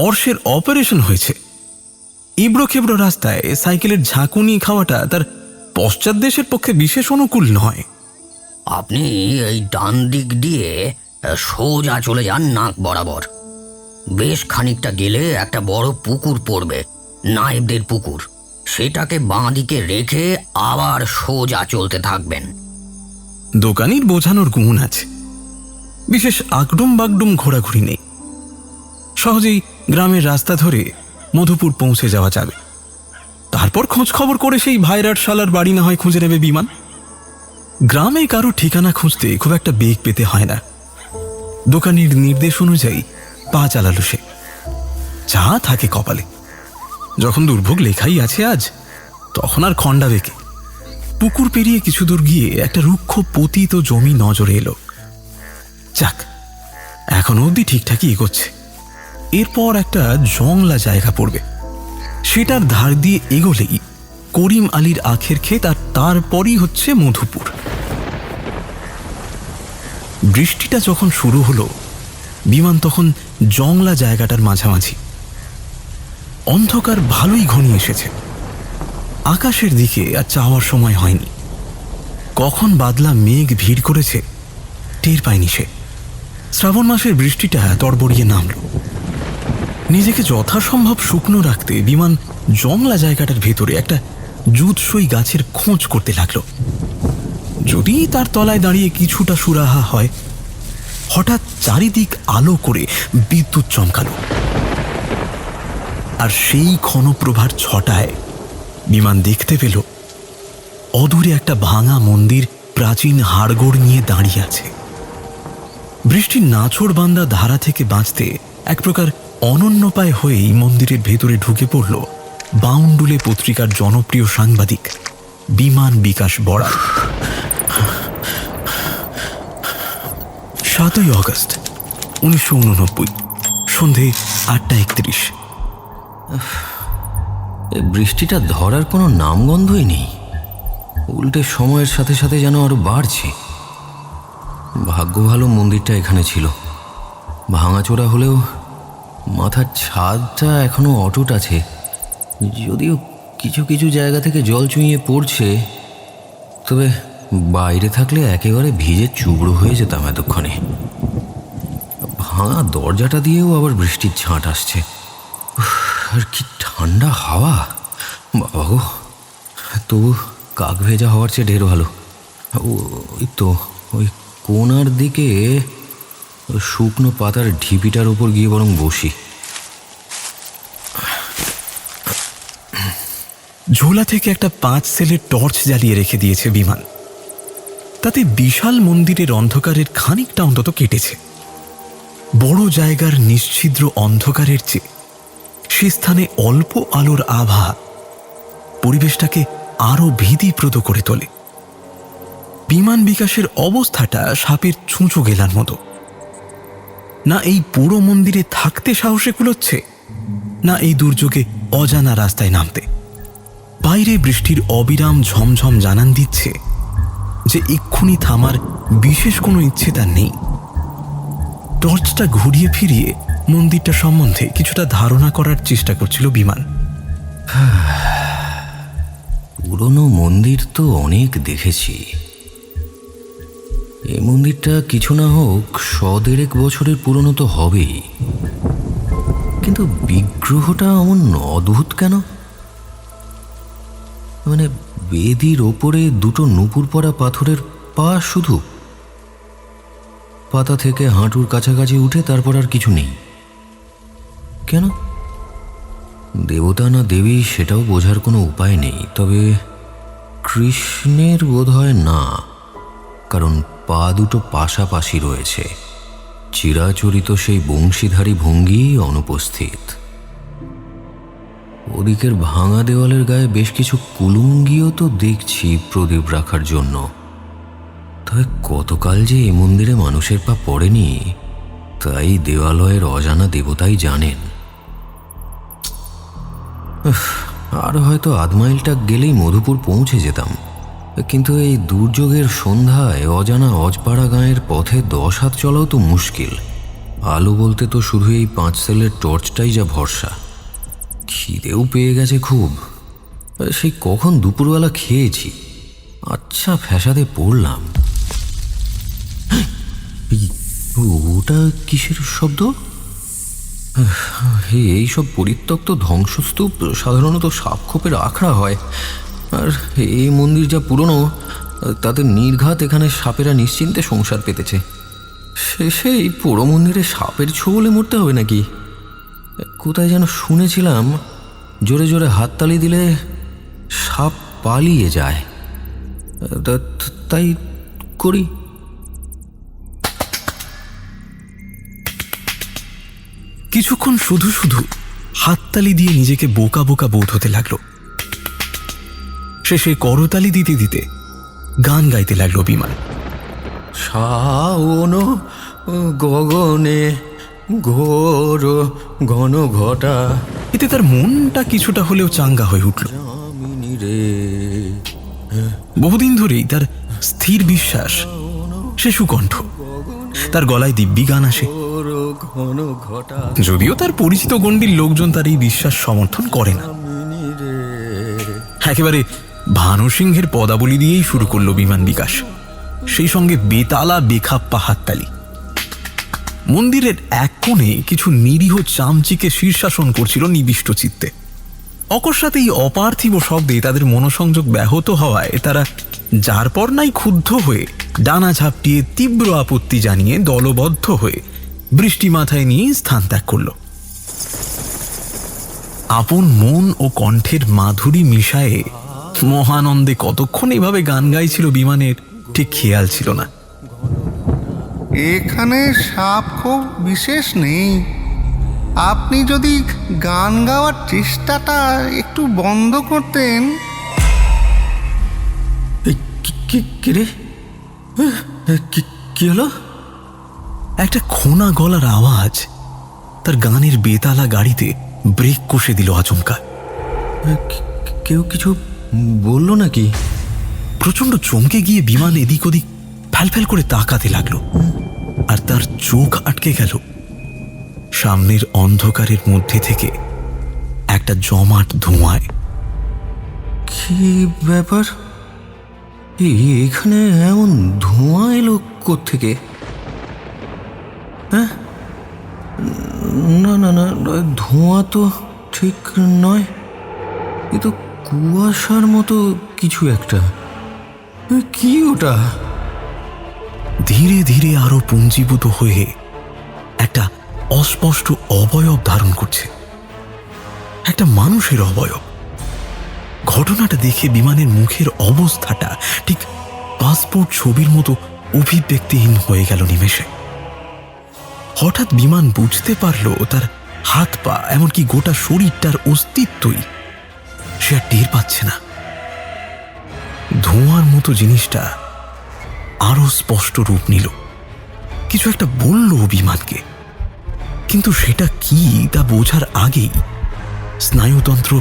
অর্শের অপারেশন হয়েছে। ইব্রো খেব্রো রাস্তায় সাইকেলের ঝাঁকুনি খাওয়াটা তার পশ্চাৎ দেশের পক্ষে বিশেষ অনুকূল নয়। আপনি এই ডান দিক দিয়ে সোজা চলে যান নাক বরাবর। বেশ খানিকটা গেলে একটা বড় পুকুর পড়বে, নায়েবদের পুকুর। সেটাকে বাঁ দিকে রেখে আবার সোজা চলতে থাকবেন। দোকানির বোঝানোর গুণ আছে, বিশেষ আগডুম বাগডুম ঘোরাঘুরি নেই। সহজেই গ্রামের রাস্তা ধরে মধুপুর পৌঁছে যাওয়া যাবে। তারপর খোঁজ খবর করে সেই ভাইরাট শালার বাড়ি না হয় খুঁজে নেবে বিমান। গ্রামে কারো ঠিকানা খুঁজতে খুব একটা বেগ পেতে হয় না। দোকানির নির্দেশ অনুযায়ী পা চালালো সে। যা থাকে কপালে, যখন দুর্ভোগ লেখাই আছে আজ, তখন আর খণ্ডা বেঁকে। পুকুর পেরিয়ে কিছু দূর গিয়ে একটা রুক্ষ পতিত জমি নজরে এলো। যাক, এখনো অবধি ঠিকঠাকই এগোচ্ছে। এরপর একটা জংলা জায়গা পড়বে, সেটার ধার দিয়ে এগোলেই করিম আলীর আখের ক্ষেত, আর তারপরই হচ্ছে মধুপুর। বৃষ্টিটা যখন শুরু হলো, বিমান তখন জংলা জায়গাটার মাঝামাঝি। অন্ধকার ভালোই ঘনিয়ে এসেছে। আকাশের দিকে আর চাওয়ার সময় হয়নি। কখন বাদলা মেঘ ভিড় করেছে টের পায়নি সে। শ্রাবণ মাসের বৃষ্টিটা তড়বড়িয়ে নামল। নিজেকে যথাসম্ভব শুকনো রাখতে বিমান জংলা জায়গাটার ভেতরে একটা জুৎসই গাছের খোঁজ করতে লাগলো। যদি তার তলায় দাঁড়িয়ে কিছুটা সুরাহা হয়, হঠাৎ চারিদিক আলো করে বিদ্যুৎ চমকালো। আর সেই ক্ষণপ্রভার ছটায় বিমান দেখতে পেল অদূরে একটা ভাঙা মন্দির প্রাচীন হাড়গোড় নিয়ে দাঁড়িয়ে আছে। বৃষ্টির নাছোড় বান্দা ধারা থেকে বাঁচতে এক প্রকার অনন্যপায় হয়েই মন্দিরের ভেতরে ঢুকে পড়ল বাউন্ডুলে পত্রিকার জনপ্রিয় সাংবাদিক বিমান বিকাশ বড়াল। 7ই অগস্ট 1989, সন্ধে 8:31। বৃষ্টিটা ধরার কোনো নামগন্ধই নেই, উল্টে সময়ের সাথে সাথে যেন আরো বাড়ছে। ভাগ্য ভালো মন্দিরটা এখানে ছিল। ভাঙাচোরা হলেও মাথার ছাদটা এখনো অটুট আছে, যদিও কিছু কিছু জায়গা থেকে জল চুঁইয়ে পড়ছে। তবে বাইরে থাকলে একেবারে ভিজে চুবড়ো হয়ে যেতাম এতক্ষণে। ভাঙা দরজাটা দিয়েও আবার বৃষ্টির ছাঁট আসছে। আর কি ঠান্ডা হাওয়া, বাবা গো! তবু কাক ভেজা হওয়ার চেয়ে ঢের ভালো। ওই তো ওই কোণার দিকে শুকনো পাতার ঢিপিটার উপর গিয়ে বরং বসি। ঝোলা থেকে একটা 5 সেলের টর্চ জ্বালিয়ে রেখে দিয়েছে বিমান। তাতে বিশাল মন্দিরের অন্ধকারের খানিকটা অন্তত কেটেছে। বড় জায়গার নিশ্ছিদ্র অন্ধকারের চেয়ে সে স্থানে অল্প আলোর আভা পরিবেশটাকে আরো ভীতিপ্রদ করে তোলে। বিমান বিকাশের অবস্থাটা সাপের ছুঁচো গেলার মতো। না এই পুরো মন্দিরে থাকতে সাহসে কুলোচ্ছে, না এই দুর্যোগে অজানা রাস্তায় নামতে। বাইরে বৃষ্টির অবিরাম ঝমঝম জানান দিচ্ছে যে এক্ষুনি থামার বিশেষ কোনো ইচ্ছে তার নেই। টর্চটা ঘুরিয়ে ফিরিয়ে মন্দিরটা সম্বন্ধে কিছুটা ধারণা করার চেষ্টা করছিল বিমান। পুরনো মন্দির তো অনেক দেখেছি। এই মন্দিরটা কিছু না হোক 100-1.5 বছরের পুরনো তো হবেই, কিন্তু বিগ্রহটা অমন অদ্ভুত কেন? মানে বেদির ওপরে দুটো নুপুর পরা পাথরের পা শুধু, পাতা থেকে হাঁটুর কাছাকাছি উঠে তারপর আর কিছু নেই কেন? দেবতা না দেবী সেটাও বোঝার কোনো উপায় নেই, তবে কৃষ্ণের বোধ হয় না, কারণ পা দুটো পাশাপাশি রয়েছে। চিরাচরিত সেই বংশীধারী ভঙ্গি অনুপস্থিত। ওদিকের ভাঙা দেওয়ালের গায়ে বেশ কিছু কুলুঙ্গিও তো দেখছি প্রদীপ রাখার জন্য। তবে কতকাল যে এই মন্দিরে মানুষের পা পড়েনি তাই দেওয়ালয়ের অজানা দেবতাই জানেন। আর হয়তো 1/2 মাইলটা গেলেই মধুপুর পৌঁছে যেতাম, কিন্তু এই দুর্যোগের সন্ধ্যায় অজানা অজপাড়া গাঁয়ের পথে 10 হাত চলাও তো মুশকিল। আলো বলতে তো শুধু এই 5 সেলের টর্চটাই যা ভরসা। খিদেও পেয়ে গেছে খুব, সেই কখন দুপুরবেলা খেয়েছি। আচ্ছা ফ্যাসাদে পড়লাম। ওটা কিসের শব্দ? এইসব পরিত্যক্ত ধ্বংসস্তূপ সাধারণত সাপখোপের আখড়া হয়, আর এই মন্দির যা পুরনো তাতে নির্ঘাত এখানে সাপেরা নিশ্চিন্তে সংসার পেতেছে। শেষে এই পুরো মন্দিরে সাপের ছোবলে মরতে হবে নাকি? কোথায় যেন শুনেছিলাম জোরে জোরে হাততালি দিলে সাপ পালিয়ে যায়, তাই করি। কিছুক্ষণ শুধু শুধু হাততালি দিয়ে নিজেকে বোকা বোকা বোধ হতে লাগলো। শেষে করতালি দিতে দিতে গান গাইতে লাগলো বিমান। শাওন গগনে ঘোর ঘন ঘটা। এতে তার মনটা কিছুটা হলেও চাঙ্গা হয়ে উঠল। বহুদিন ধরেই তার স্থির বিশ্বাস সে সুকণ্ঠ, তার গলায় দিব্যি গান আসে। যদিও তার পরিচিত গণ্ডির লোকজন তার এই বিশ্বাস সমর্থন করে না। একেবারে ভানু সিংহের পদাবলী দিয়েই শুরু করলো বিমান বিকাশ, সেই সঙ্গে বেতালা বেখাপ্পা হাততালি। মন্দিরের এক কোণে কিছু নিরীহ চামচিকে শীর্ষাসন করছিল নিবিষ্ট চিত্তে। অকস্মাৎ এই অপার্থিব শব্দে তাদের মনোসংযোগ ব্যাহত হওয়ায় তারা যার পর নাই ক্ষুব্ধ হয়ে ডানা ঝাপটিয়ে তীব্র আপত্তি জানিয়ে দলবদ্ধ হয়ে বৃষ্টি মাথায় নিয়ে স্থান ত্যাগ করল। আপন মন ও কণ্ঠের মাধুরী মিশায়ে মহানন্দে কতক্ষণ এভাবে গান গাইছিল বিমানের ঠিক খেয়াল ছিল না। এখানে সাপ খুব বিশেষ নেই। আপনি যদি গান গাওয়ার চেষ্টাটা একটু বন্ধ করতেন। কি রে, কি হলো? একটা খোনা গলার আওয়াজ তার গানের বেতালা গাড়িতে ব্রেক কষে দিল আচমকা। কেউ কিছু বললো নাকি? প্রচন্ড চমকে গিয়ে বিমান এদিক ওদিক ফ্যালফ্যাল করে তাকাতে লাগলো, আর তার চোখ আটকে গেল সামনের অন্ধকারের মধ্যে থেকে একটা জমাট ধোঁয়ায়। কি ব্যাপার? এখানে এমন ধোঁয়া এলো কোত্থেকে? হ্যাঁ, না না না, ধোঁয়া তো ঠিক নয়, এ তো কুয়াশার মতো কিছু একটা। কি ওটা? ধীরে ধীরে আরো পুঞ্জীভূত হয়ে একটা অস্পষ্ট অবয়ব ধারণ করছে, একটা মানুষের অবয়ব। ঘটনাটা দেখে বিমানের মুখের অবস্থাটা ঠিক পাসপোর্ট ছবির মতো অভিব্যক্তিহীন হয়ে গেল নিমেষে। হঠাৎ বিমান বুঝতে পারল তার হাত পা এমনকি গোটা শরীরটার অস্তিত্বই সে আর টের পাচ্ছে না। ধোঁয়ার মতো জিনিসটা আরো স্পষ্ট রূপ নিল, কিছু একটা বলল বিমানকে, কিন্তু সেটা কি তা বোঝার আগেই স্নায়ুতন্ত্র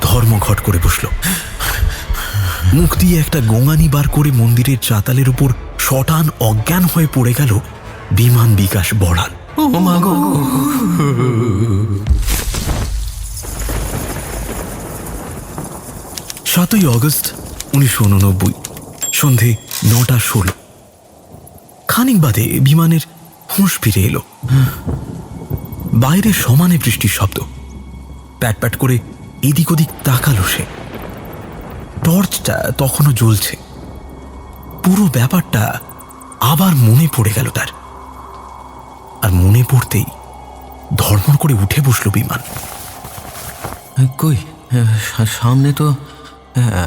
ধর্মঘট করে বসল। মুখ দিয়ে একটা গোঙানি বার করে মন্দিরের চাতালের উপর শটান অজ্ঞান হয়ে পড়ে গেল বিমান বিকাশ বড়াল। 7ই অগস্ট 1989, সন্ধে 9:16। খানিক বাদে বিমানের হুঁশ ফিরে এলো। বাইরে সমানে বৃষ্টির শব্দ। প্যাট প্যাট করে এদিক ওদিক তাকালো সে। টর্চটা তখনও জ্বলছে। পুরো ব্যাপারটা আবার মনে পড়ে গেল তার। আর মনে পড়তেই ধর্মর করে উঠে বসল বিমান। কই, সামনে তো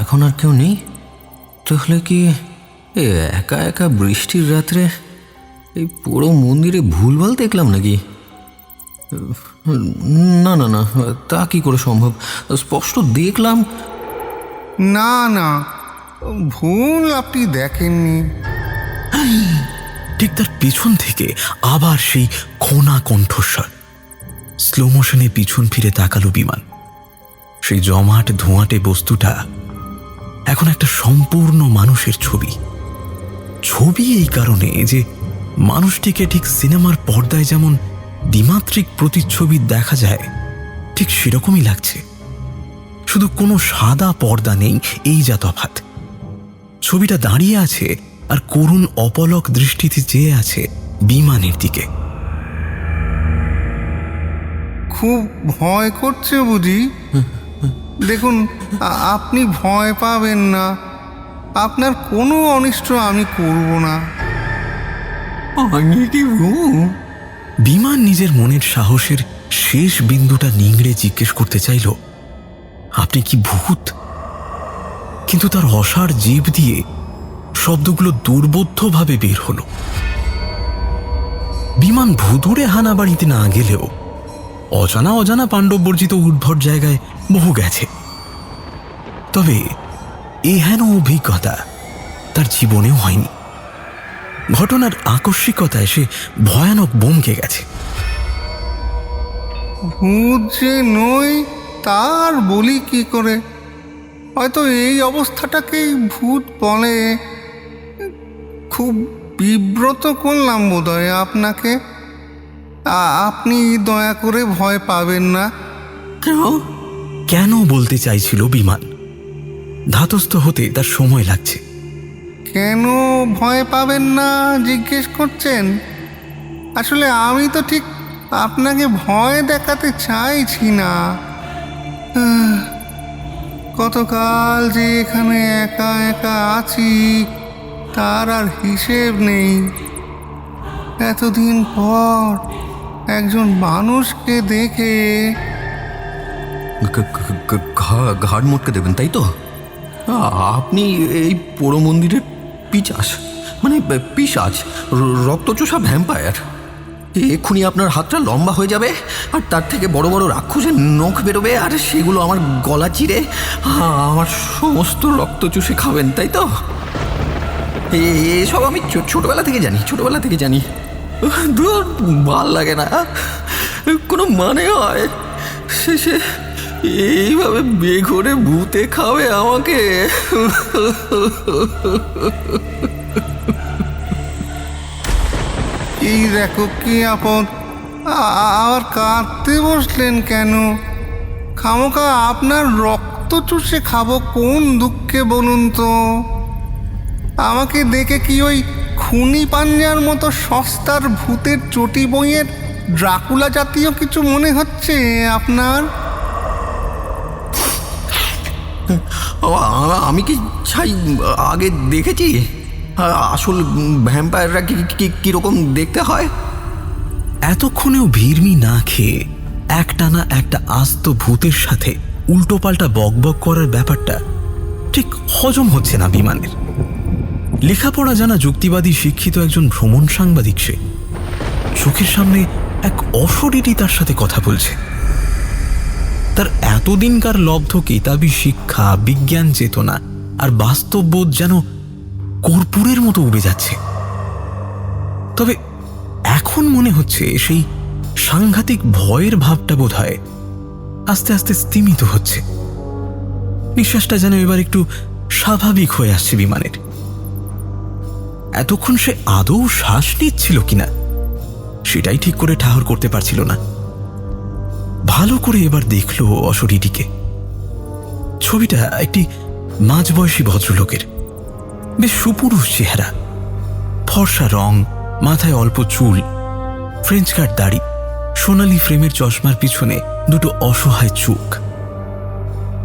এখন আর কেউ নেই। তাহলে কি একা একা বৃষ্টির রাত্রে এই পুরো মন্দিরে ভুলভাল দেখলাম নাকি? না না না, তা কি করে সম্ভব? স্পষ্ট দেখলাম। না না, ভুল আপনি দেখেননি। ঠিক তার পিছন থেকে আবার সেই খোনা কণ্ঠস্বর। স্লো মোশনে পিছন ফিরে তাকালো বিমান। সেই জমাট ধোঁয়াটে বস্তুটা এখন একটা সম্পূর্ণ মানুষের ছবি। ছবি এই কারণে যে মানুষটিকে ঠিক সিনেমার পর্দায় যেমন দ্বিমাত্রিক প্রতিচ্ছবি দেখা যায়, ঠিক সেরকমই লাগছে। শুধু কোনো সাদা পর্দা নেই, এই যা তফাৎ। ছবিটা দাঁড়িয়ে আছে আর করুণ অপলক দৃষ্টিতে চেয়ে আছে বিমানের দিকে। খুব ভয় করছে বুঝি? দেখুন, আপনি ভয় পাবেন না। আপনার কোনো অনিষ্ট আমি করব না। বিমান নিজের মনের সাহসের শেষ বিন্দুটা নিংড়ে জিজ্ঞেস করতে চাইল, আপনি কি ভূত? কিন্তু তার অসাড় জিভ দিয়ে শব্দগুলো দুর্বোধ্যভাবে বের হলো। বিমান ভুতুড়ে হানাবাড়িতে না গেলেও অজানা অজানা পাণ্ডববর্জিত উদ্ভট জায়গায় বহু গেছে। তবে এহেন অভিজ্ঞতা তার জীবনেও হয়নি। ঘটনার আকস্মিকতায় সে ভয়ানক বমকে গেছে। ভূত যে নই তার বলি কি করে? হয়তো এই অবস্থাটাকেই ভূত বলে। খুব বিব্রত করলাম বোধহয় আপনাকে। আপনি দয়া করে ভয় পাবেন না। কেন বলতে চাইছিল বিমান? ধাতস্থ হতে তার সময় লাগছে। কেন ভয় পাবেন না জিজ্ঞেস করছেন? আসলে আমি তো ঠিক আপনাকে ভয় দেখাতে চাইছি না। কতকাল যে এখানে একা একা আছি তার আর হিসেব নেই। এতদিন পর একজন মানুষকে দেখে ঘাড় মোটকে দেবেন, তাই তো? আপনি এই পোড়ো মন্দিরের পিশাচ, মানে পিশাচ, রক্তচোষা ভ্যাম্পায়ার। এক্ষুনি আপনার হাতটা লম্বা হয়ে যাবে আর তার থেকে বড় বড় রাক্ষসের নখ বেরোবে, আর সেগুলো আমার গলা চিরে আমার সমস্ত রক্ত চুষে খাবেন, তাই তো? এসব আমি ছোটবেলা থেকে জানি। দূর, ভাল লাগে না, কোনো মানে হয়? শেষে এইভাবে বেঘরে ভূতে খাবে আমাকে। এই দেখো কি আপদ, আবার কাঁদতে বসলেন কেন? খামোকা আপনার রক্ত চুষে খাবো কোন দুঃখে বলুন তো? আমাকে দেখে কি ওই খুনি পাঞ্জার মতো সস্তার ভূতের চটি বইয়ের ড্রাকুলা জাতীয় কিছু মনে হচ্ছে আপনার? আমি কি চাই আগে দেখেছি আসল ভ্যাম্পায়াররা কিরকম দেখতে হয়? এতক্ষণেও ভিড়মি না খেয়ে একটানা একটা আস্ত ভূতের সাথে উল্টোপাল্টা বকবক করার ব্যাপারটা ঠিক হজম হচ্ছে না বিমানের। লেখাপড়া জানা যুক্তিবাদী শিক্ষিত একজন ভ্রমণ সাংবাদিক সে। চোখের সামনে এক অশরীরী তার সাথে কথা বলছে। তার এতদিনকার লব্ধ কিতাবী শিক্ষা, বিজ্ঞান চেতনা আর বাস্তববোধ যেন কর্পূরের মতো উড়ে যাচ্ছে। তবে এখন মনে হচ্ছে সেই সাংঘাতিক ভয়ের ভাবটা বোধহয় আস্তে আস্তে স্তিমিত হচ্ছে। নিঃশ্বাসটা যেন এবার একটু স্বাভাবিক হয়ে আসছে বিমানের। এতক্ষণ সে আদৌ শ্বাস নিচ্ছিল কিনা সেটাই ঠিক করে ঠাহর করতে পারছিল না। ভালো করে এবার দেখলো অশরীরীটিকে। ছবিটা একটি মাঝবয়সী ভদ্রলোকের, বেশ সুপুরুষ চেহারা, ফর্সা রং, মাথায় অল্প চুল, ফ্রেঞ্চ কাট দাড়ি, সোনালি ফ্রেমের চশমার পিছনে দুটো অসহায় চোখ,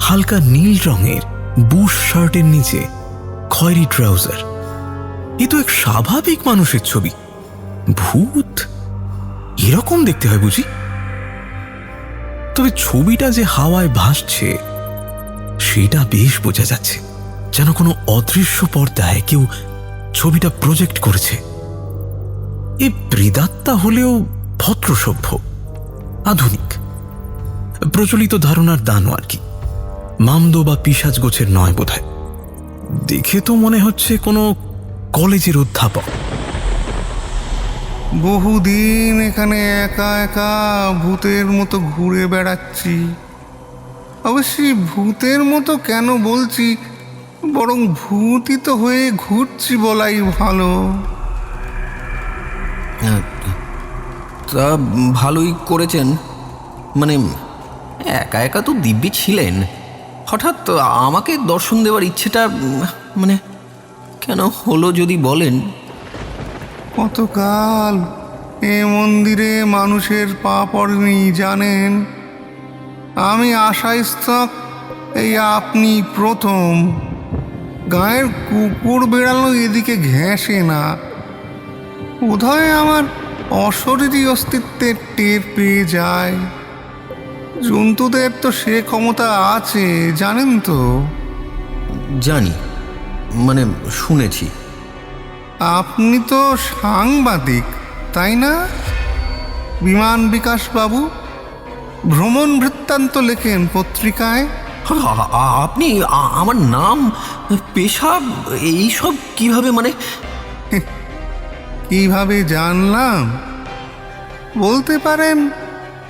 হালকা নীল রঙের বুশ শার্টের নিচে খয়েরি ট্রাউজার। এ তো এক স্বাভাবিক মানুষের ছবি। ভূত এরকম দেখতে হয় বুঝি? তবে ছবিটা যে হাওয়ায় ভাসছে সেটা বেশ বোঝা যাচ্ছে, যেন কোনো অদৃশ্য পর্দায় কেউ ছবিটা প্রজেক্ট করেছে। এ প্রেতাত্মা হলেও ভদ্রসভ্য, আধুনিক, প্রচলিত ধারণার দানও আর কি। মামদো বা পিশাচ গোছের নয় বোধহয়। দেখে তো মনে হচ্ছে কোনো কলেজের অধ্যাপক। বহুদিন এখানে একা একা ভূতের মতো ঘুরে বেড়াচ্ছি। অবশ্যই ভূতের মতো কেন বলছি, বরং ভূতিত হয়ে ঘুরছি বলাই ভালো। তা ভালোই করেছেন। মানে একা একা তো দিব্যি ছিলেন, হঠাৎ আমাকে দর্শন দেওয়ার ইচ্ছেটা মানে কেন হলো যদি বলেন? কতকাল এ মন্দিরে মানুষের পা পড়েনি জানেন? আমি আশাস্তক এই আপনি প্রথম। গায়ের কুকুর বেড়ালো এদিকে ঘেঁষে না। বোধহয় আমার অশরীরী অস্তিত্বের টের পেয়ে যায়। জন্তুদের তো সে ক্ষমতা আছে জানেন তো? জানি, মানে শুনেছি। আপনি তো সাংবাদিক তাই না? বিমান বিকাশ বাবু ভ্রমণ বৃত্তান্ত লেখেন পত্রিকায়। আপনি আমার নাম, পেশা এইসব কিভাবে মানে? কিভাবে জানলাম বলতে পারেন,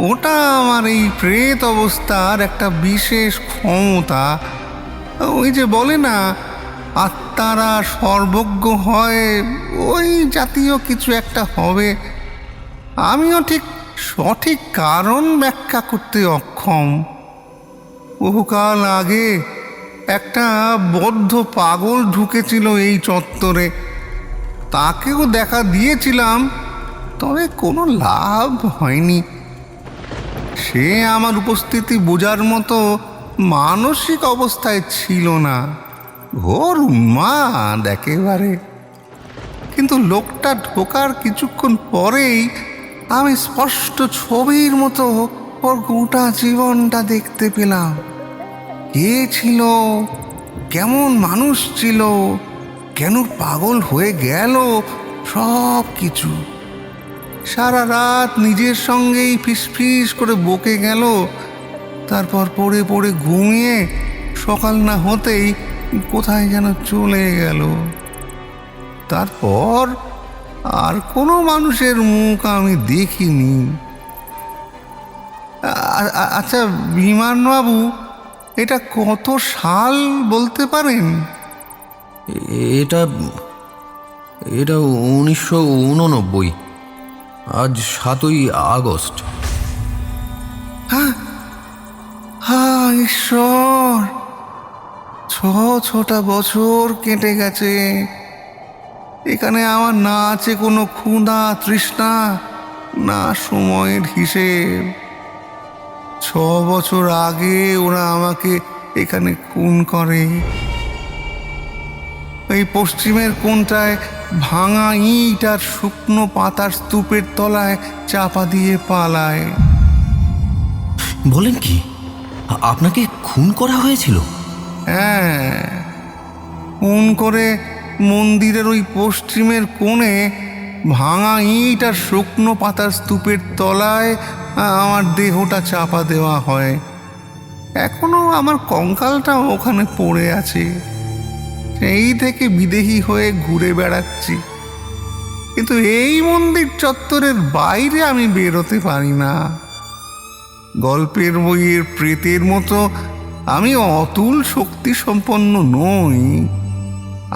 ওটা আমার এই প্রেত অবস্থার একটা বিশেষ ক্ষমতা। ওই যে বলে না, আত্মারা সর্বজ্ঞ হয়, ওই জাতীয় কিছু একটা হবে। আমিও ঠিক সঠিক কারণ ব্যাখ্যা করতে অক্ষম। বহুকাল আগে একটা বদ্ধ পাগল ঢুকেছিল এই চত্বরে। তাকেও দেখা দিয়েছিলাম, তবে কোনো লাভ হয়নি। সে আমার উপস্থিতি বোঝার মতো মানসিক অবস্থায় ছিল না। ঘোর উন্মাদ একেবারে। কিন্তু লোকটা ঢোকার কিছুক্ষণ পরেই আমি স্পষ্ট ছবির মতো ওর গোটা জীবনটা দেখতে পেলাম। কে ছিল, কেমন মানুষ ছিল, কেন পাগল হয়ে গেল, সব কিছু। সারা রাত নিজের সঙ্গেই ফিসফিস করে বকে গেল। তারপর পড়ে পড়ে ঘুমিয়ে সকাল না হতেই কোথায় যেন চলে গেল। তারপর আর কোনো মানুষের মুখ আমি দেখিনি। আচ্ছা বিমানবাবু, এটা কত সাল বলতে পারেন? এটা 1989। আজ 7ই আগস্ট। হ্যাঁ ঈশ্বর, 6টা বছর কেটে গেছে। এখানে আমার না আছে কোনো ক্ষুধা তৃষ্ণা, না সময়ের হিসেব। 6 বছর আগে ওরা আমাকে এখানে খুন করে। এই পশ্চিমের কোণটায় ভাঙা ইট আর শুকনো পাতার স্তূপের তলায় চাপা দিয়ে পালায়। বলেন কি, আপনাকে খুন করা হয়েছিল? হ্যাঁ, খুন করে মন্দিরের ওই পশ্চিমের কোণে ভাঙা ইট আর শুকনো পাতার স্তূপের তলায় আমার দেহটা চাপা দেওয়া হয়। এখনো আমার কঙ্কালটা ওখানে পড়ে আছে। সেই থেকে বিদেহী হয়ে ঘুরে বেড়াচ্ছি, কিন্তু এই মন্দির চত্বরের বাইরে আমি বেরোতে পারি না। গল্পের বইয়ের প্রেতের মতো আমি অতুল শক্তি সম্পন্ন নই।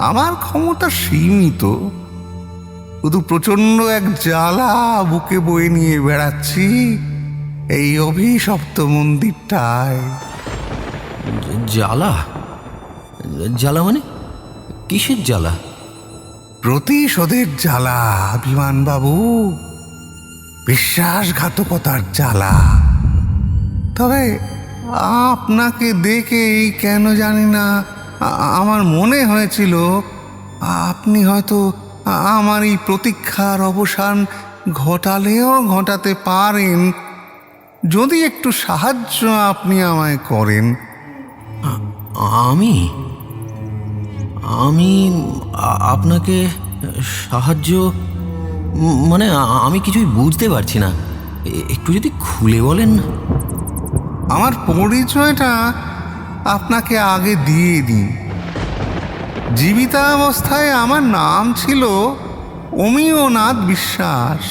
আমার ক্ষমতা সীমিত। শুধু প্রচন্ড এক জ্বালা বুকে বয়ে নিয়ে বেড়াচ্ছি এই অভিশপ্ত মন্দিরটায়। জ্বালা? জ্বালা মানে কিসের জ্বালা? প্রতিশোধের জ্বালা বিমানবাবু, বিশ্বাসঘাতকতার জ্বালা। তবে আপনাকে দেখে কেন জানি না আমার মনে হয়েছিল আপনি হয়তো আমার এই প্রতীক্ষার অবসান ঘটালেও ঘটাতে পারেন, যদি একটু সাহায্য আপনি আমায় করেন। আমি আমি আপনাকে সাহায্য মানে আমি কিছুই বুঝতে পারছি না, একটু যদি খুলে বলেন না। আমার পরিচয়টা আপনাকে আগে দিয়ে দিই। জীবিতাবস্থায় আমার নাম ছিল Amiyanath Biswas,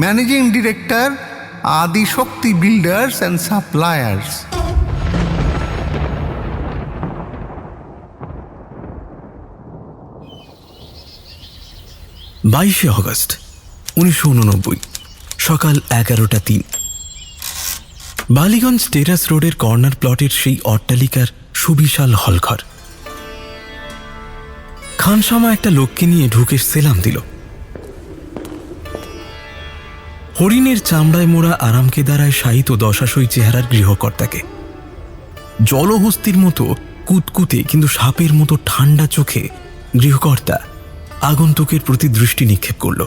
managing director, Adishakti builders and suppliers. 22 August 1989, সকাল 11:03। বালিগঞ্জ টেরাস রোডের কর্নার প্লটের সেই অট্টালিকার সুবিশাল হলঘর। খানসামা একটা লোককে নিয়ে ঢুকে সেলাম দিল। হরিণের চামড়ায় মোড়া আরামকে দাঁড়ায় শায়িত দশাশই চেহারার গৃহকর্তাকে। জলহস্তির মতো কুতকুতে কিন্তু সাপের মতো ঠান্ডা চোখে গৃহকর্তা আগন্তুকের প্রতি দৃষ্টি নিক্ষেপ করল।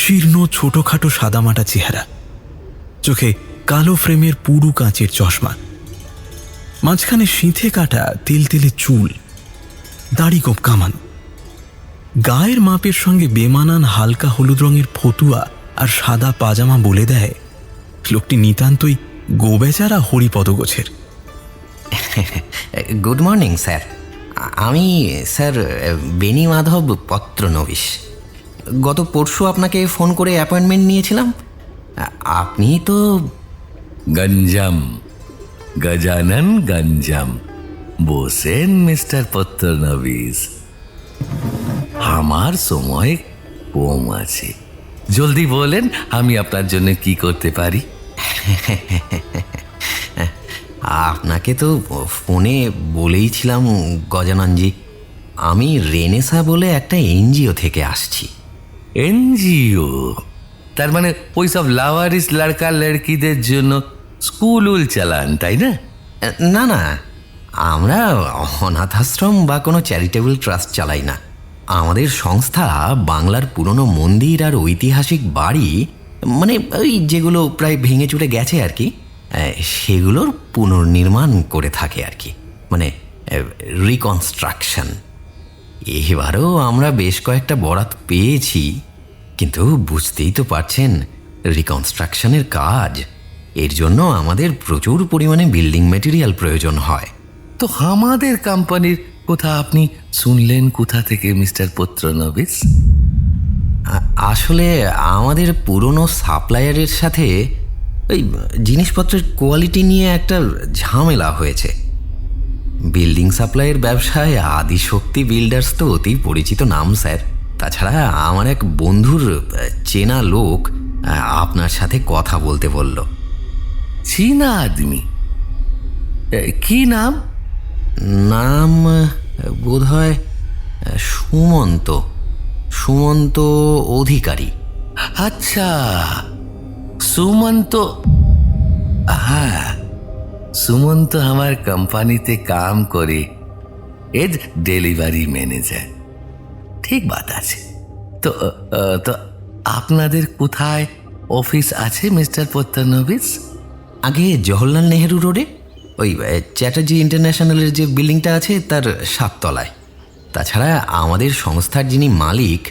শীর্ণ ছোটখাটো সাদামাটা চেহারা, চোখে কালো ফ্রেমের পুরু কাঁচের চশমা, মাঝখানে সিঁথে কাটা তেলতেলে চুল, দাড়ি গোপ কামানো, গায়ের মাপের সঙ্গে বেমানান হালকা হলুদ রঙের ফতুয়া আর সাদা পাজামা বলে দেয় লোকটি নিতান্তই গোবেচারা হরিপদ গোছের। Good morning sir. আমি স্যার বেনি মাধব পত্রনবিশ। গত পরশু আপনাকে ফোন করে অ্যাপয়েন্টমেন্ট নিয়েছিলাম। আপনি তো গঞ্জাম, গজানন গঞ্জাম বসেন মিস্টার পত্রনবিশ। আমার সময় কম আছে, জলদি বলেন আমি আপনার জন্য কি করতে পারি। আপনাকে তো ফোনে বলেইছিলাম গজাননজি, আমি রেনেসা বলে একটা এনজিও থেকে আসছি। এনজিও? তার মানে ওই সব লাওয়ারিস লড়কা লড়কিদের জন্য স্কুল চালান, তাই না? না না, আমরা অনাথ আশ্রম বা কোনো চ্যারিটেবল ট্রাস্ট চালাই না। আমাদের সংস্থা বাংলার পুরনো মন্দির আর ঐতিহাসিক বাড়ি, মানে ওই যেগুলো প্রায় ভেঙে চুরে গেছে আর কি, সেগুলোর পুনর্নির্মাণ করে থাকে আর কি, মানে রিকনস্ট্রাকশন। এবারও আমরা বেশ কয়েকটা বরাত পেয়েছি, কিন্তু বুঝতেই তো পারছেন রিকনস্ট্রাকশনের কাজ, এর জন্য আমাদের প্রচুর পরিমাণে বিল্ডিং মেটেরিয়াল প্রয়োজন হয়। তো আমাদের কোম্পানির কথা আপনি শুনলেন কোথা থেকে মিস্টার পত্রনবিশ? আসলে আমাদের পুরনো সাপ্লায়ারের সাথে ওই জিনিসপত্রের কোয়ালিটি নিয়ে একটা ঝামেলা হয়েছে। বিল্ডিং সাপ্লাইয়ের ব্যবসায় আদিশক্তি বিল্ডার্স তো অতি পরিচিত নাম স্যার। তাছাড়া আমার এক বন্ধুর চেনা লোক আপনার সাথে কথা বলতে বলল। চীনা আদমি? কি নাম? নাম বোধহয় সুমন্ত, সুমন্ত অধিকারী। আচ্ছা, সুমন্ত। হ্যাঁ, সুমন্ত আমার কোম্পানিতে কাম করে এজ ডেলিভারি ম্যানেজার। ঠিক বাত আছে। তো তো আপনাদের কোথায় অফিস আছে মিস্টার পত্রনবিশ? আগে জওহরলাল নেহেরু রোডে ওই চ্যাটার্জি ইন্টারন্যাশনালের যে বিল্ডিংটা আছে তার 7 তলায়। তাছাড়া আমাদের সংস্থার যিনি মালিক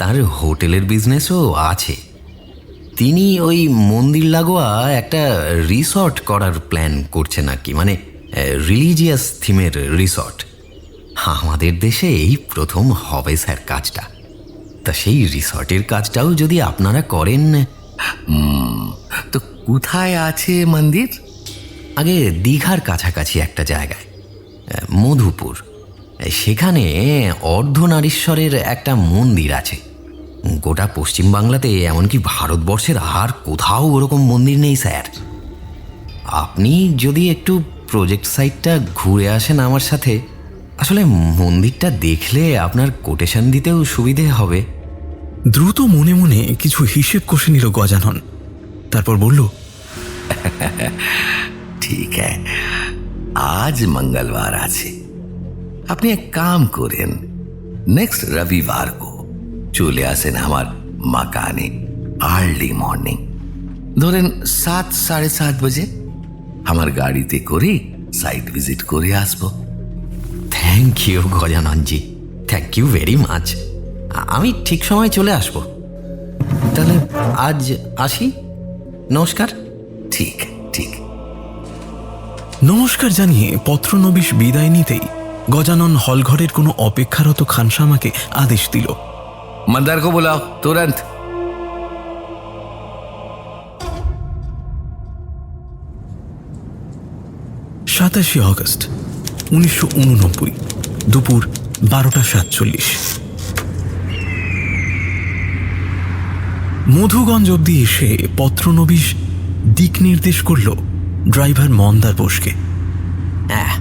তার হোটেলের বিজনেসও আছে। তিনি ওই মন্দির লাগোয়া একটা রিসর্ট করার প্ল্যান করছেন আর কি, মানে রিলিজিয়াস থিমের রিসর্ট। আমাদের দেশে এই প্রথম হবে স্যার কাজটা। তা সেই রিসর্টের কাজটাও যদি আপনারা করেন। তো কোথায় আছে মন্দির? আগে দীঘার কাছাকাছি একটা জায়গায়, মধুপুর, সেখানে অর্ধনারীশ্বরের একটা মন্দির আছে। গোটা পশ্চিমবাংলাতে এমনকি ভারতবর্ষের আর কোথাও ওরকম মন্দির নেই স্যার। আপনি যদি একটু প্রজেক্ট সাইটটা ঘুরে আসেন আমার সাথে, আসলে মন্দিরটা দেখলে আপনার কোটেশন দিতেও সুবিধে হবে। দ্রুত মনে মনে কিছু হিসেব কষে নিল গজানন। তারপর বলল, ঠিক হ্যাঁ, আজ মঙ্গলবার আছে। আপনি এক কাম করেন, নেক্সট রবিবার को চলে আসেন আমার মাকানে আর্লি মর্নিং, ধরেন 7-7:30 বাজে। আমার গাড়িতে করে সাইট ভিজিট করে আসবো। থ্যাংক ইউ গজাননজি, থ্যাংক ইউ ভেরি মাচ। আমি ঠিক সময় চলে আসব। তাহলে আজ আসি, নমস্কার। ঠিক ঠিক। নমস্কার জানিয়ে পত্রনবিশ বিদায় নিতেই গজানন হলঘরের কোনো অপেক্ষারত খানসামাকে আদেশ দিল, मंदार को बुलाओ तुरंत। 27 অগস্ট 1989, দুপুর 12:47। মধুগঞ্জ অব্দি এসে পত্রনবিশ দিক নির্দেশ করল ড্রাইভার মন্দার বোসকে। হ্যাঁ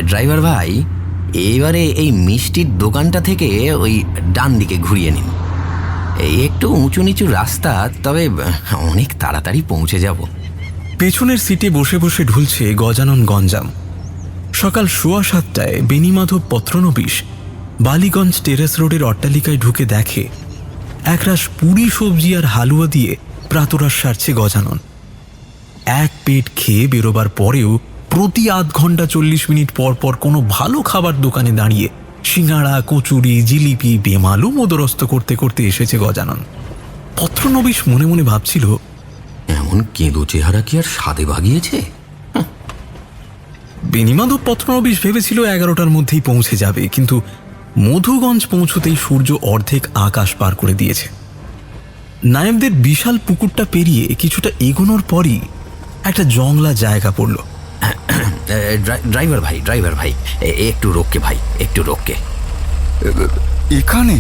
ড্রাইভার ভাই, এবারে এই মিষ্টির দোকানটা থেকে ওই ডান দিকে ঘুরিয়ে নিন। এই একটু উঁচু নিচু রাস্তা, তবে অনেক তাড়াতাড়ি পৌঁছে যাব। পেছনের সিটে বসে বসে ঢুলছে গজানন গঞ্জাম। সকাল 7:15 বেনিমাধব পত্রনবিশ বালিগঞ্জ টেরেস রোডের অট্টালিকায় ঢুকে দেখে একরাশ পুরি সবজি আর হালুয়া দিয়ে প্রাতরাশ সারছে গজানন। এক পেট খেয়ে বেরোবার পরেও প্রতি আধ ঘন্টা 40 মিনিট পর পর কোনো ভালো খাবার দোকানে দাঁড়িয়ে সিঙ্গাড়া, কচুরি, জিলিপি বেমালুম মোদরস্ত করতে করতে এসেছে গজানন। পত্রনবিশ মনে মনে ভাবছিল, এমন কেঁদো চেহারা কি আর স্বাদে ভাগিয়েছে? বেনিমাধব পত্রনবিশ ভেবেছিল 11টার মধ্যেই পৌঁছে যাবে, কিন্তু মধুগঞ্জ পৌঁছতেই সূর্য অর্ধেক আকাশ পার করে দিয়েছে। নায়েবদের বিশাল পুকুরটা পেরিয়ে কিছুটা এগোনোর পরই একটা জংলা জায়গা পড়ল। ড্রাইভার ভাই, একটু রোককে ভাই, একটু রোককে। এখানে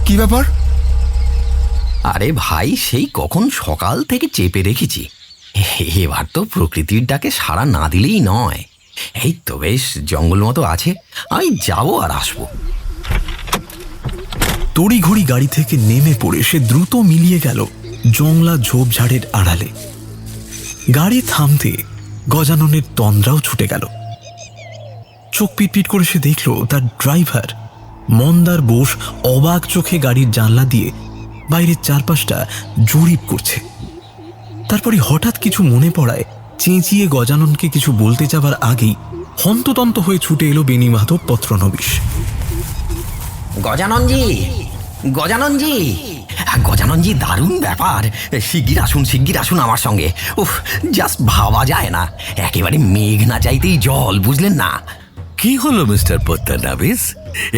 কি ব্যাপার? আরে ভাই, সেই কখন সকাল থেকে চেপে রেখেছি, এবার তো প্রকৃতির ডাকে সাড়া না দিলেই নয়। এই তো বেশ জঙ্গল মতো আছে, আমি যাবো আর আসবো। তড়িঘড়ি গাড়ি থেকে নেমে পড়ে সে দ্রুত মিলিয়ে গেল জংলা ঝোপঝাড়ের আড়ালে। গাড়ি থামতে গজাননের তন্দ্রাও ছুটে গেল। চোখ পিটপিট করে সে দেখল তার ড্রাইভার মন্দার বোস অবাক চোখে গাড়ির জানলা দিয়ে বাইরের চারপাশটা জরিপ করছে। তারপরে হঠাৎ কিছু মনে পড়ায় চেঁচিয়ে গজাননকে কিছু বলতে যাবার আগেই হন্ততন্ত হয়ে ছুটে এলো বেনিমাধব পত্রনবিশ। গজাননজি, দারুণ ব্যাপার। শিগগির আসুন আমার সঙ্গে। উফ, জাস্ট ভাবা যায় না, একেবারে মেঘ না চাইতেই জল, বুঝলেন না? কি হলো মিস্টার পত্তনাবিস,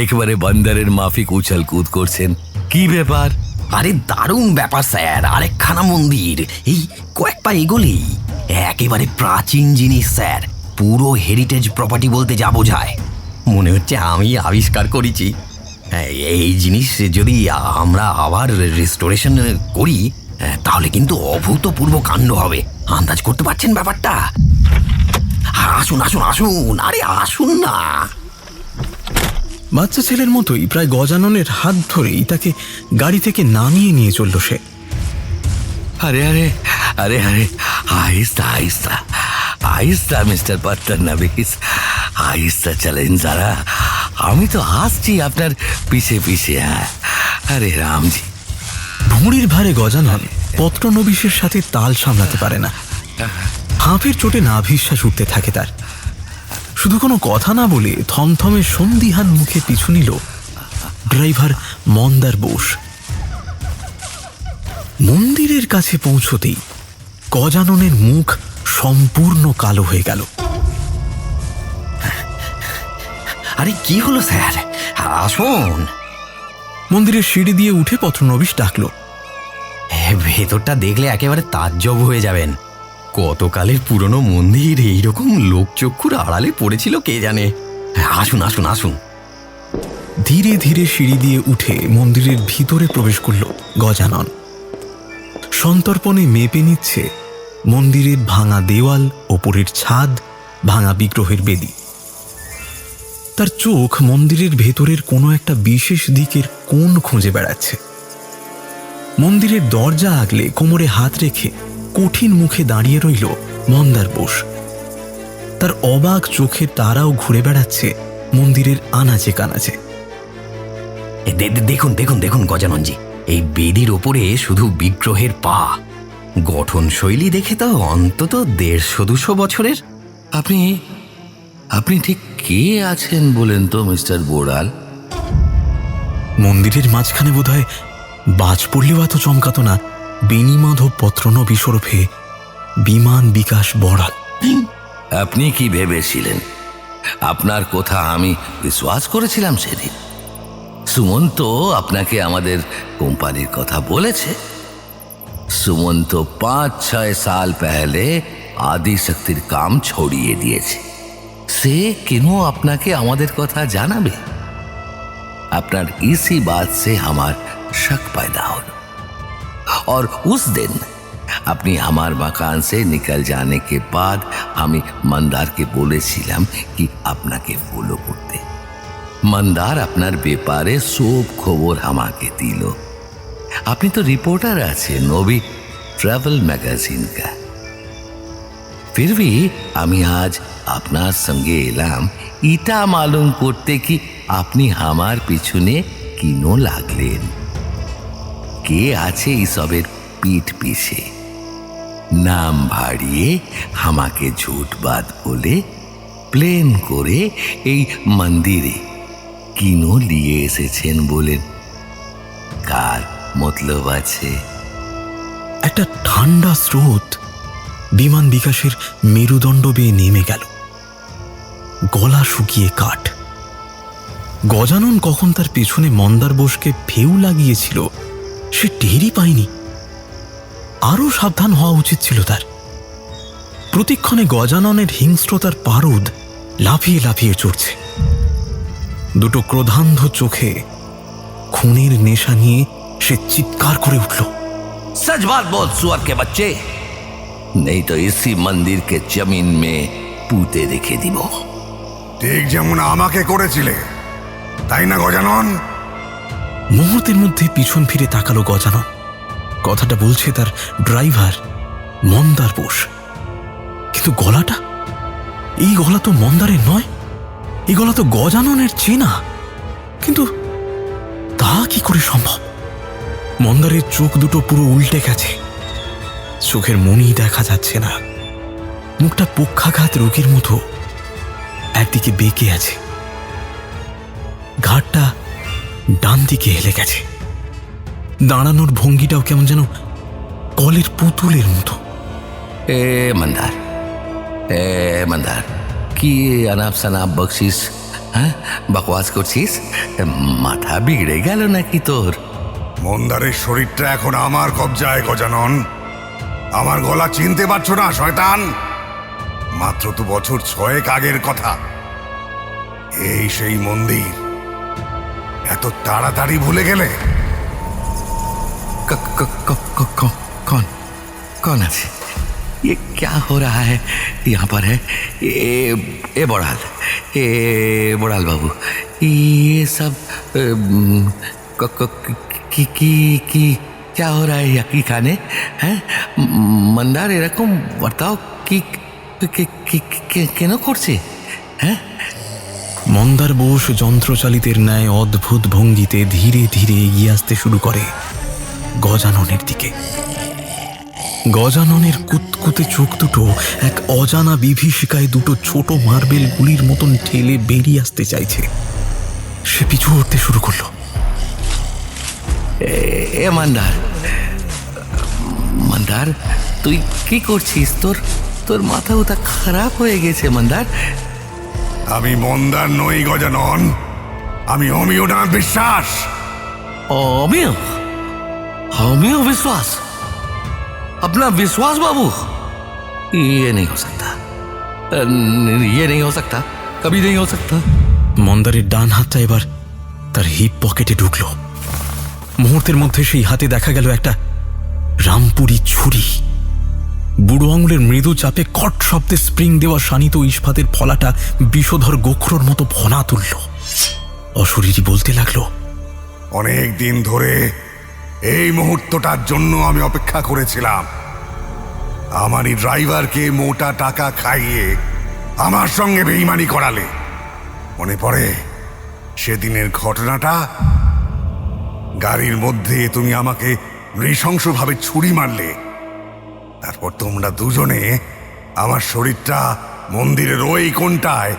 একেবারে বন্দরের মাফিক উছাল কুদ করছেন, কি ব্যাপার? আরে দারুণ ব্যাপার স্যার, আরেকখানা মন্দির এই কয়েক পা এগোলেই। একেবারে প্রাচীন জিনিস স্যার, পুরো হেরিটেজ প্রপার্টি বলতে যা বোঝায়। মনে হচ্ছে আমি আবিষ্কার করেছি। এই জিনিস যদি আমরা আবার রেস্টোরেশন করি, তাহলে কিন্তু অভূতপূর্ব কাণ্ড হবে। আন্দাজ করতে পারছেন ব্যাপারটা? আসুন, আরে আসুন না। বাচ্চা ছেলের মতোই প্রায় গজাননের হাত ধরেই তাকে গাড়ি থেকে নামিয়ে নিয়ে চলল সে। আরে আরে আরে আরে আহিস্তা আহিস্তা আহিস্তা মিস্টার পত্তনাবিস, আহিস্তা চলেন যারা, আমি তো আসছি আপনার পিছে পিছে। হ্যাঁ, আরে রামজি। ভুঁড়ির ভারে গজানন পত্রনবিশের সাথে তাল সামলাতে পারে না। হাঁফের চোটে নাভিশ্বাস উঠতে থাকে তার। শুধু কোনো কথা না বলে থমথমে সন্দিহান মুখে পিছু নিল ড্রাইভার মন্দার বোস। মন্দিরের কাছে পৌঁছতেই গজাননের মুখ সম্পূর্ণ কালো হয়ে গেল। আরে কি হলো স্যার, আসুন। মন্দিরের সিঁড়ি দিয়ে উঠে পত্রনবীশ ডাকল। ভেতরটা দেখলে একেবারে তাজ্জব হয়ে যাবেন। কতকালের পুরনো মন্দির এইরকম লোকচক্ষুর আড়ালে পড়েছিল কে জানে। আসুন আসুন আসুন। ধীরে ধীরে সিঁড়ি দিয়ে উঠে মন্দিরের ভিতরে প্রবেশ করল গজানন। সন্তর্পণে মেপে নিচ্ছে মন্দিরের ভাঙা দেওয়াল, ওপরের ছাদ, ভাঙা বিগ্রহের বেদি। তার চোখ মন্দিরের ভেতরের কোনো একটা বিশেষ দিকের কোণ খুঁজে বেড়াচ্ছে। মন্দিরের দরজা আগলে কোমরে হাত রেখে কঠিন মুখে দাঁড়িয়ে রইল মন্দার বোস। তার অবাক চোখের তারাও ঘুরে বেড়াচ্ছে মন্দিরের আনাচে কানাচে। দেখুন দেখুন দেখুন গজাননজি, এই বেদির ওপরে শুধু বিগ্রহের পা। গঠন শৈলী দেখে তো অন্তত 150-200 বছরের। আপনি আপনি ঠিক কে আছেন বলেন তো মিস্টার বোড়াল? মন্দিরের মাঝখানে বোধহয় বাজ পড়লেও এত চমকাতো না বেণীমাধব পত্রনবী ওরফে বিমান বিকাশ বড়াল। আপনি কি ভেবেছিলেন আপনার কথা আমি বিশ্বাস করেছিলাম সেদিন? সুমন্ত আপনাকে আমাদের কোম্পানির কথা বলেছে। সুমন্ত 5-6 साल पहले आदि शक्तिर काम छोड़िए दिएছে। সে কেন আপনাকে আমাদের কথা জানাবে? আপনার इसी बात से हमार शक पैदा हो और उस दिन अपनी हमार मकान से निकल जाने के बाद আমি মন্দারকে বলেছিলাম কি আপনাকে ফলো করতে। মন্দার আপনার ব্যাপারে সব খবর আমাকে দিল। আপনি তো रिपोर्टर আছেন নবী ट्रैवल मैगजीन का। फिर भी আমি আজ আপনার সঙ্গে এলাম এটা মালুম করতে কি আপনি আমার পিছনে কিনো লাগলেন, কে আছে এইসবের পিঠ পিছে। নাম ভাড়িয়ে আমাকে ঝুটবাদ বলে প্লেন করে এই মন্দিরে কিনো নিয়ে এসেছেন বলেন। কার মতলব আছে? একটা ঠান্ডা স্রোত বিমান বিকাশের মেরুদণ্ড বেয়ে নেমে গেল। গলা শুকিয়ে কাঠ। গজানন কখন তার পেছনে মন্দার বোসকে ফেউ লাগিয়েছিল সে টেরই পায়নি। আরো সাবধান হওয়া উচিত ছিল তার। প্রতিক্ষণে গজাননের হিংস্রতার পারদ লাফিয়ে লাফিয়ে চড়ছে। দুটো ক্রোধান্ধ চোখে খুনের নেশা নিয়ে সে চিৎকার করে উঠল, सच बात बोल सुअर के बच्चे, नहीं तो इसी मंदिर के जमीन में पूते রেখে দিব। ঠিক যেমন আমাকে করেছিলে, তাই না গজানন? মুহূর্তের মধ্যে পিছন ফিরে তাকালো গজানন। কথাটা বলছে তার ড্রাইভার মন্দার বোস। কিন্তু গলাটা, এই গলা তো মন্দারের নয়, এই গলা তো গজাননের চেনা। কিন্তু তা কি করে সম্ভব? মন্দারের চোখ দুটো পুরো উল্টে গেছে, চোখের মনি দেখা যাচ্ছে না। মুখটা পক্ষাঘাত রোগীর মতো একদিকে বেঁকে আছে, ঘাটটা ডান দিকে হেলে গেছে। দাঁড়ানোর ভঙ্গিটাও কেমন যেন কলের পুতুলের মতো। মন্দার কি অনাপ শনাপ বকশিস, হ্যাঁ বকওয়াস করছিস? মাথা বিগড়ে গেল নাকি তোর? মন্দারের শরীরটা এখন আমার কবজায় গজানন। আমার গলা চিনতে পারছো না শয়তান? মাত্র তো বছর 6 আগের কথা। এই সেই মন্দির, এত তাড়াতাড়ি ভুলে গেলে? कौन कौन আছে? ये क्या हो रहा है यहाँ पर है? ए बड़ाल बाबू, ये सब কি क्या हो रहा है यकी खाने? হ্যাঁ মন্দার এরকম বর্তাও কি কেন করছে? হ্যাঁ মন্দার বোস যন্ত্রচালিতের ন্যায় অদ্ভুত ভঙ্গিতে ধীরে ধীরে এগিয়ে আসতে শুরু করে গজাননের দিকে। গজাননের কুতকুতে চোখ দুটো এক অজানা বিভীষিকায় দুটো ছোট মার্বেল গুলির মতন ঠেলে বেরিয়ে আসতে চাইছে। সে পিছু হটতে শুরু করলো। এ মান্দার, মান্দার তুই কি করছিস? তোর তোর মাথা ওটা খারাপ হয়ে গেছে মান্দার। আমি মন্দার নই গজানন, আমি অমিয়নাথ বিশ্বাস। अमियो अमियो विश्वास, अपना विश्वास बाबू, ये नहीं हो सकता, ये नहीं हो सकता, कभी नहीं हो सकता। মন্দারের ডান হাতটা এবার তার হিপ পকেটে ঢুকলো। মুহূর্তের মধ্যে সেই হাতে দেখা গেল একটা রামপুরি ছুরি। বুড়ো আঙুলের মৃদু চাপে কট শব্দে স্প্রিং দেওয়া শানিত ইস্পাতের ফলাটা বিষধর গোখরোর মতো ফনা তুলল। অশরীরী বলতে লাগলো, অনেক দিন ধরে এই মুহূর্তটার জন্য আমি অপেক্ষা করেছিলাম। আমারই ড্রাইভারকে মোটা টাকা খাইয়ে আমার সঙ্গে বেইমানি করালে। মনে পড়ে সেদিনের ঘটনাটা? গাড়ির মধ্যে তুমি আমাকে নৃশংসভাবে ছুরি মারলে, তারপর তোমরা দুজনে আমার শরীরটা মন্দিরের ওই কোণটায়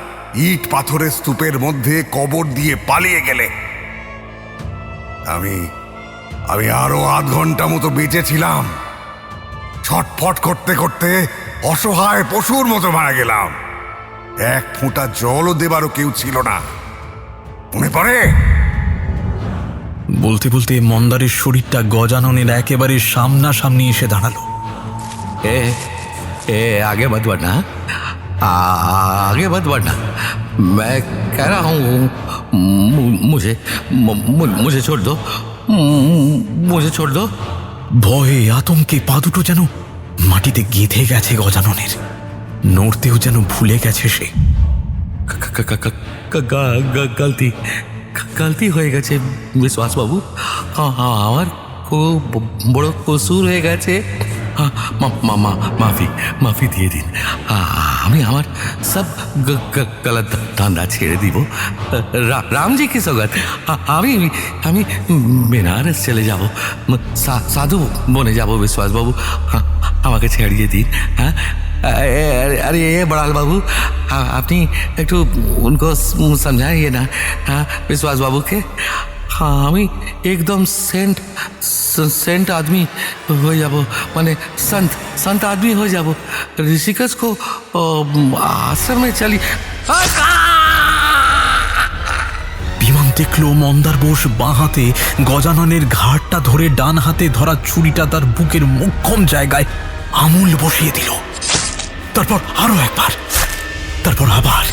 ইট পাথরের স্তূপের মধ্যে কবর দিয়ে পালিয়ে গেলে। আমি আমি আরো আধ ঘন্টা মতো বেঁচেছিলাম। ছটফট করতে করতে অসহায় পশুর মতো মারা গেলাম। এক ফোঁটা জলও দেবারও কেউ ছিল না। মনে পড়ে? বলতে বলতে মন্দারের শরীরটা গজাননের একেবারে সামনাসামনি এসে দাঁড়ালো। ए ए आगे मत बढ़ना, आगे मत बढ़ना, मैं कह रहा हूँ मुझे मुझे छोड़ दो, मुझे छोड़ दो। ভয়ে আতঙ্কে পা দুটো যেন মাটিতে গেঁথে গেছে গজাননের। নড়তেও যেন ভুলে গেছে সে। গলতি গলতি হয়ে গেছে বিশ্বাস বাবু, আমার খুব বড় কসুর হয়ে গেছে। মাফি মাফি দিয়ে দিন। আমি আমার সব গলত ধান্দা ছেড়ে দিব। রামজি কি সৌগত, আমি আমি বেনারস চলে যাব, সাধু বনে যাব বিশ্বাস বাবু, আমাকে ছেড়িয়ে দিন। হ্যাঁ, अरे ये बड़ाल बाबू, আপনি একটু उनको समझाइए ना विश्वास बाबू के। हाँ, আমি একদম सेंट आदमी हो যাব, মানে संत आदमी हो যাব। ऋषिकेश को आश्रम में चली। বিমান দেখলো মন্দার বোস বাঁ হাতে গজাননের ঘাড়টা ধরে ডান হাতে ধরা ছুরিটা তার বুকের মোক্ষম জায়গায় আমূল বসিয়ে দিল। তারপর আরো একবার, তারপর আবার,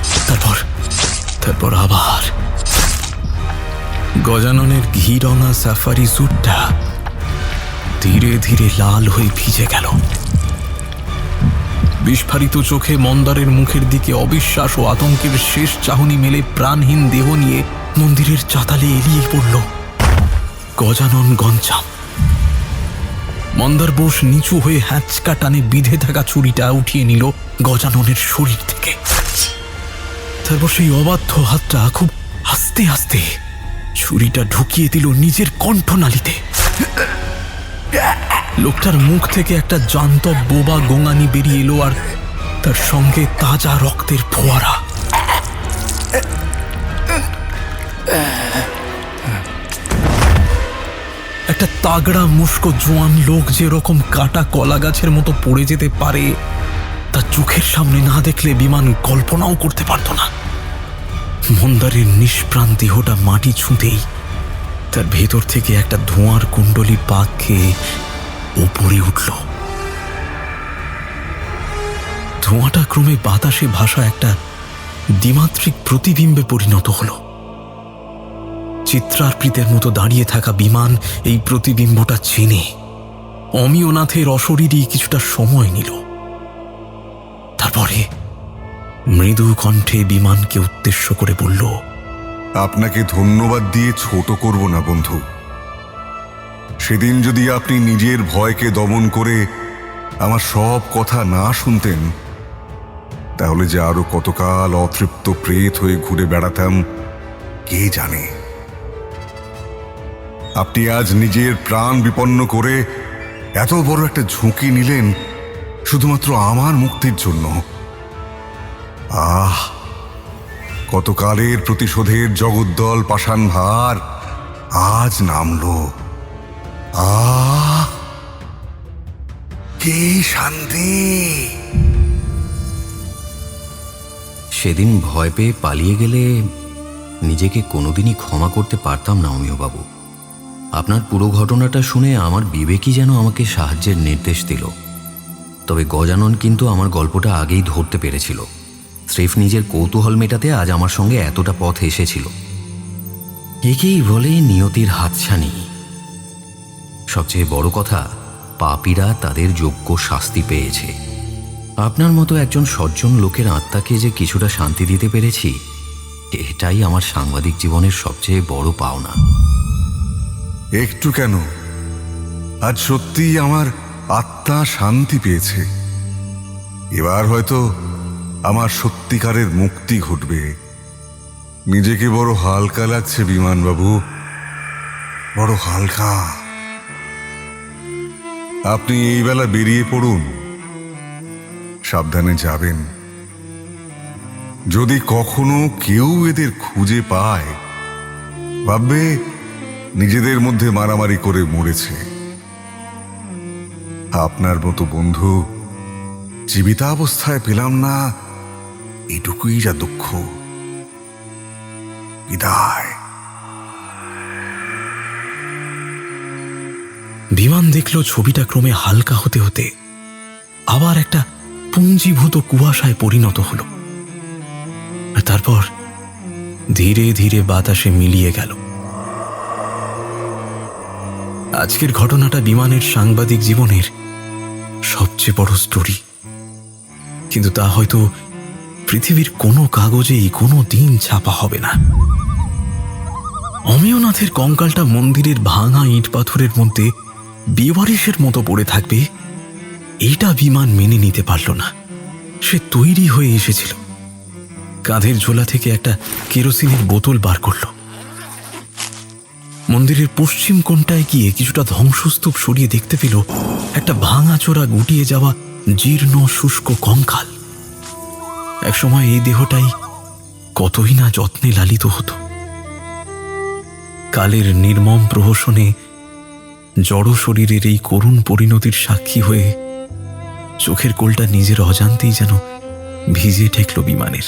তারপর আবার। গজাননের ঘি রঙা সাফারি স্যুটটা ধীরে ধীরে লাল হয়ে ভিজে গেল। বিস্ফারিত চোখে মন্দারের মুখের দিকে অবিশ্বাস ও আতঙ্কের শেষ চাহনি মেলে প্রাণহীন দেহ নিয়ে মন্দিরের চাতালে এলিয়ে পড়ল গজানন গঞ্জাম। মন্দার বোস নিচু হয়ে হ্যাঁচকা টানে বিঁধে থাকা ছুরিটা উঠিয়ে নিল গজাননের শরীর থেকে। তারপর সেই অবাধ্য হাতটা খুব আস্তে আস্তে ছুরিটা ঢুকিয়ে দিল নিজের কণ্ঠনালীতে। লোকটার মুখ থেকে একটা জান্ত বোবা গোঙানি বেরিয়ে এলো, আর তার সঙ্গে তাজা রক্তের ফোয়ারা। একটা তাগড়া মুস্কো জোয়ান লোক যেরকম কাটা কলা গাছের মতো পড়ে যেতে পারে তা চোখের সামনে না দেখলে বিমান কল্পনাও করতে পারত না। মন্দারের নিষ্প্রাণ দেহটা মাটি ছুঁতেই তার ভেতর থেকে একটা ধোঁয়ার কুণ্ডলী পাক খেয়ে ওপরে উঠল। ধোঁয়াটা ক্রমে বাতাসে ভাসা একটা দ্বিমাত্রিক প্রতিবিম্বে পরিণত হলো। চিত্রার্পিতের মতো দাঁড়িয়ে থাকা বিমান এই প্রতিবিম্বটা চেনে। অমিয়নাথের অশরীরী কিছুটা সময় নিল। তারপরে মৃদু কণ্ঠে বিমানকে উদ্দেশ্য করে বলল, আপনাকে ধন্যবাদ দিয়ে ছোট করব না বন্ধু। সেদিন যদি আপনি নিজের ভয়কে দমন করে আমার সব কথা না শুনতেন, তাহলে যে আরো কতকাল অতৃপ্ত প্রেত হয়ে ঘুরে বেড়াতাম কে জানে। আপনি আজ নিজের প্রাণ বিপন্ন করে এত বড় একটা ঝুঁকি নিলেন শুধুমাত্র আমার মুক্তির জন্য। আহ, কতকালের প্রতিশোধের জগদ্দল পাষাণ ভার আজ নামলো। কি শান্তি! সেদিন ভয় পেয়ে পালিয়ে গেলে নিজেকে কোনোদিনই ক্ষমা করতে পারতাম না অমিয়বাবু। আপনার পুরো ঘটনাটা শুনে আমার বিবেকই যেন আমাকে সাহায্যের নির্দেশ দিল। তবে গজানন কিন্তু আমার গল্পটা আগেই ধরতে পেরেছিল। স্রেফ নিজের কৌতূহল মেটাতে আজ আমার সঙ্গে এতটা পথ এসেছিল। একেই বলে নিয়তির হাতছানি। সবচেয়ে বড় কথা, পাপীরা তাদের যোগ্য শাস্তি পেয়েছে। আপনার মতো একজন সজ্জন লোকের আত্মাকে যে কিছুটা শান্তি দিতে পেরেছি, এটাই আমার সাংবাদিক জীবনের সবচেয়ে বড় পাওনা। একটু কেন, আজ সত্যিই আমার আত্মা শান্তি পেয়েছে। এবার হয়তো আমার সত্যিকারের মুক্তি ঘটবে। নিজেকে বড় হালকা লাগছে বিমানবাবু, বড় হালকা। আপনি এই বেলা বেরিয়ে পড়ুন, সাবধানে যাবেন। যদি কখনো কেউ এদের খুঁজে পায়, ভাববে নিজেদের মধ্যে মারামারি করে মরেছে। আপনার মতো বন্ধু জীবিতাবস্থায় পেলাম না, এটুকুই যা দুঃখ। বিদায়। বিমান দেখল ছবিটা ক্রমে হালকা হতে হতে আবার একটা পুঞ্জীভূত কুয়াশায় পরিণত হলো, আর তারপর ধীরে ধীরে বাতাসে মিলিয়ে গেল। আজকের ঘটনাটা বিমানের সাংবাদিক জীবনের সবচেয়ে বড় স্টোরি, কিন্তু তা হয়তো পৃথিবীর কোনো কাগজেই কোনো দিন ছাপা হবে না। অমিয়নাথের কঙ্কালটা মন্দিরের ভাঙা ইট পাথরের মধ্যে বেওয়ারিশের মতো পড়ে থাকবে, এইটা বিমান মেনে নিতে পারল না। সে তৈরি হয়ে এসেছিল। কাঁধের ঝোলা থেকে একটা কেরোসিনের বোতল বার করল। মন্দিরের পশ্চিম কোণটায় গিয়ে কিছুটা ধ্বংসস্তূপ সরিয়ে দেখতে পেল একটা ভাঙাচোরা গুটিয়ে যাওয়া জীর্ণ শুষ্ক কঙ্কাল। একসময় এই দেহটাই কতই না যত্নে লালিত হতো। কালের নির্মম প্রহসনে জড় শরীরের এই করুণ পরিণতির সাক্ষী হয়ে চোখের কোলটা নিজের অজান্তেই যেন ভিজে ঠেকল বিমানের।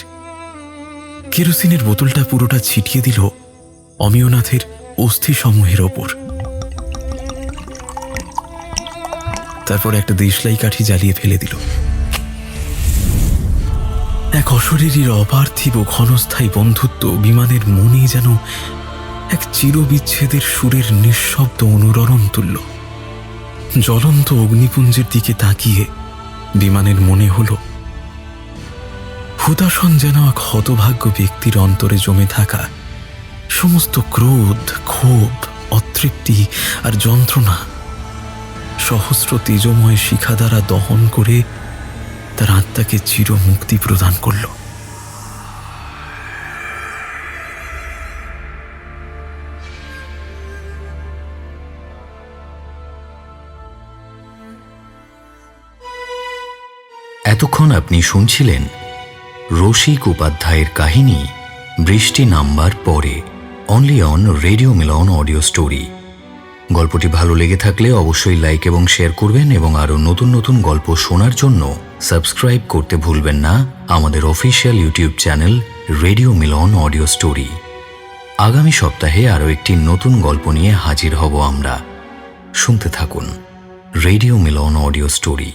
কেরোসিনের বোতলটা পুরোটা ছিটিয়ে দিল অমিয়নাথের অস্থি সমূহের ওপর। তারপর একটা দেশলাই কাঠি জ্বালিয়ে ফেলে দিল। এক অশরীরীর অপার্থিব ক্ষণস্থায়ী বন্ধুত্ব বিমানের মনে যেন এক চিরবিচ্ছেদের সুরের নিঃশব্দ অনুরণন তুলল। জ্বলন্ত অগ্নিপুঞ্জের দিকে তাকিয়ে বিমানের মনে হল হুদাসন যেন এক হতভাগ্য ব্যক্তির অন্তরে জমে থাকা সমস্ত ক্রোধ, ক্ষোভ, অতৃপ্তি আর যন্ত্রণা সহস্র তেজময় শিখা দ্বারা দহন করে তার আত্মাকে চিরমুক্তি প্রদান করল। এতক্ষণ আপনি শুনছিলেন রসিক উপাধ্যায়ের কাহিনী বৃষ্টি নামবার পরে, only on radio Milan audio story. গল্পটি ভালো লেগে থাকলে অবশ্যই লাইক এবং শেয়ার করবেন, এবং আরও নতুন নতুন গল্প শোনার জন্য সাবস্ক্রাইব করতে ভুলবেন না আমাদের official YouTube channel radio Milan audio story. আগামী সপ্তাহে আরও একটি নতুন গল্প নিয়ে হাজির হব আমরা। শুনতে থাকুন রেডিও মিলন অডিও স্টোরি।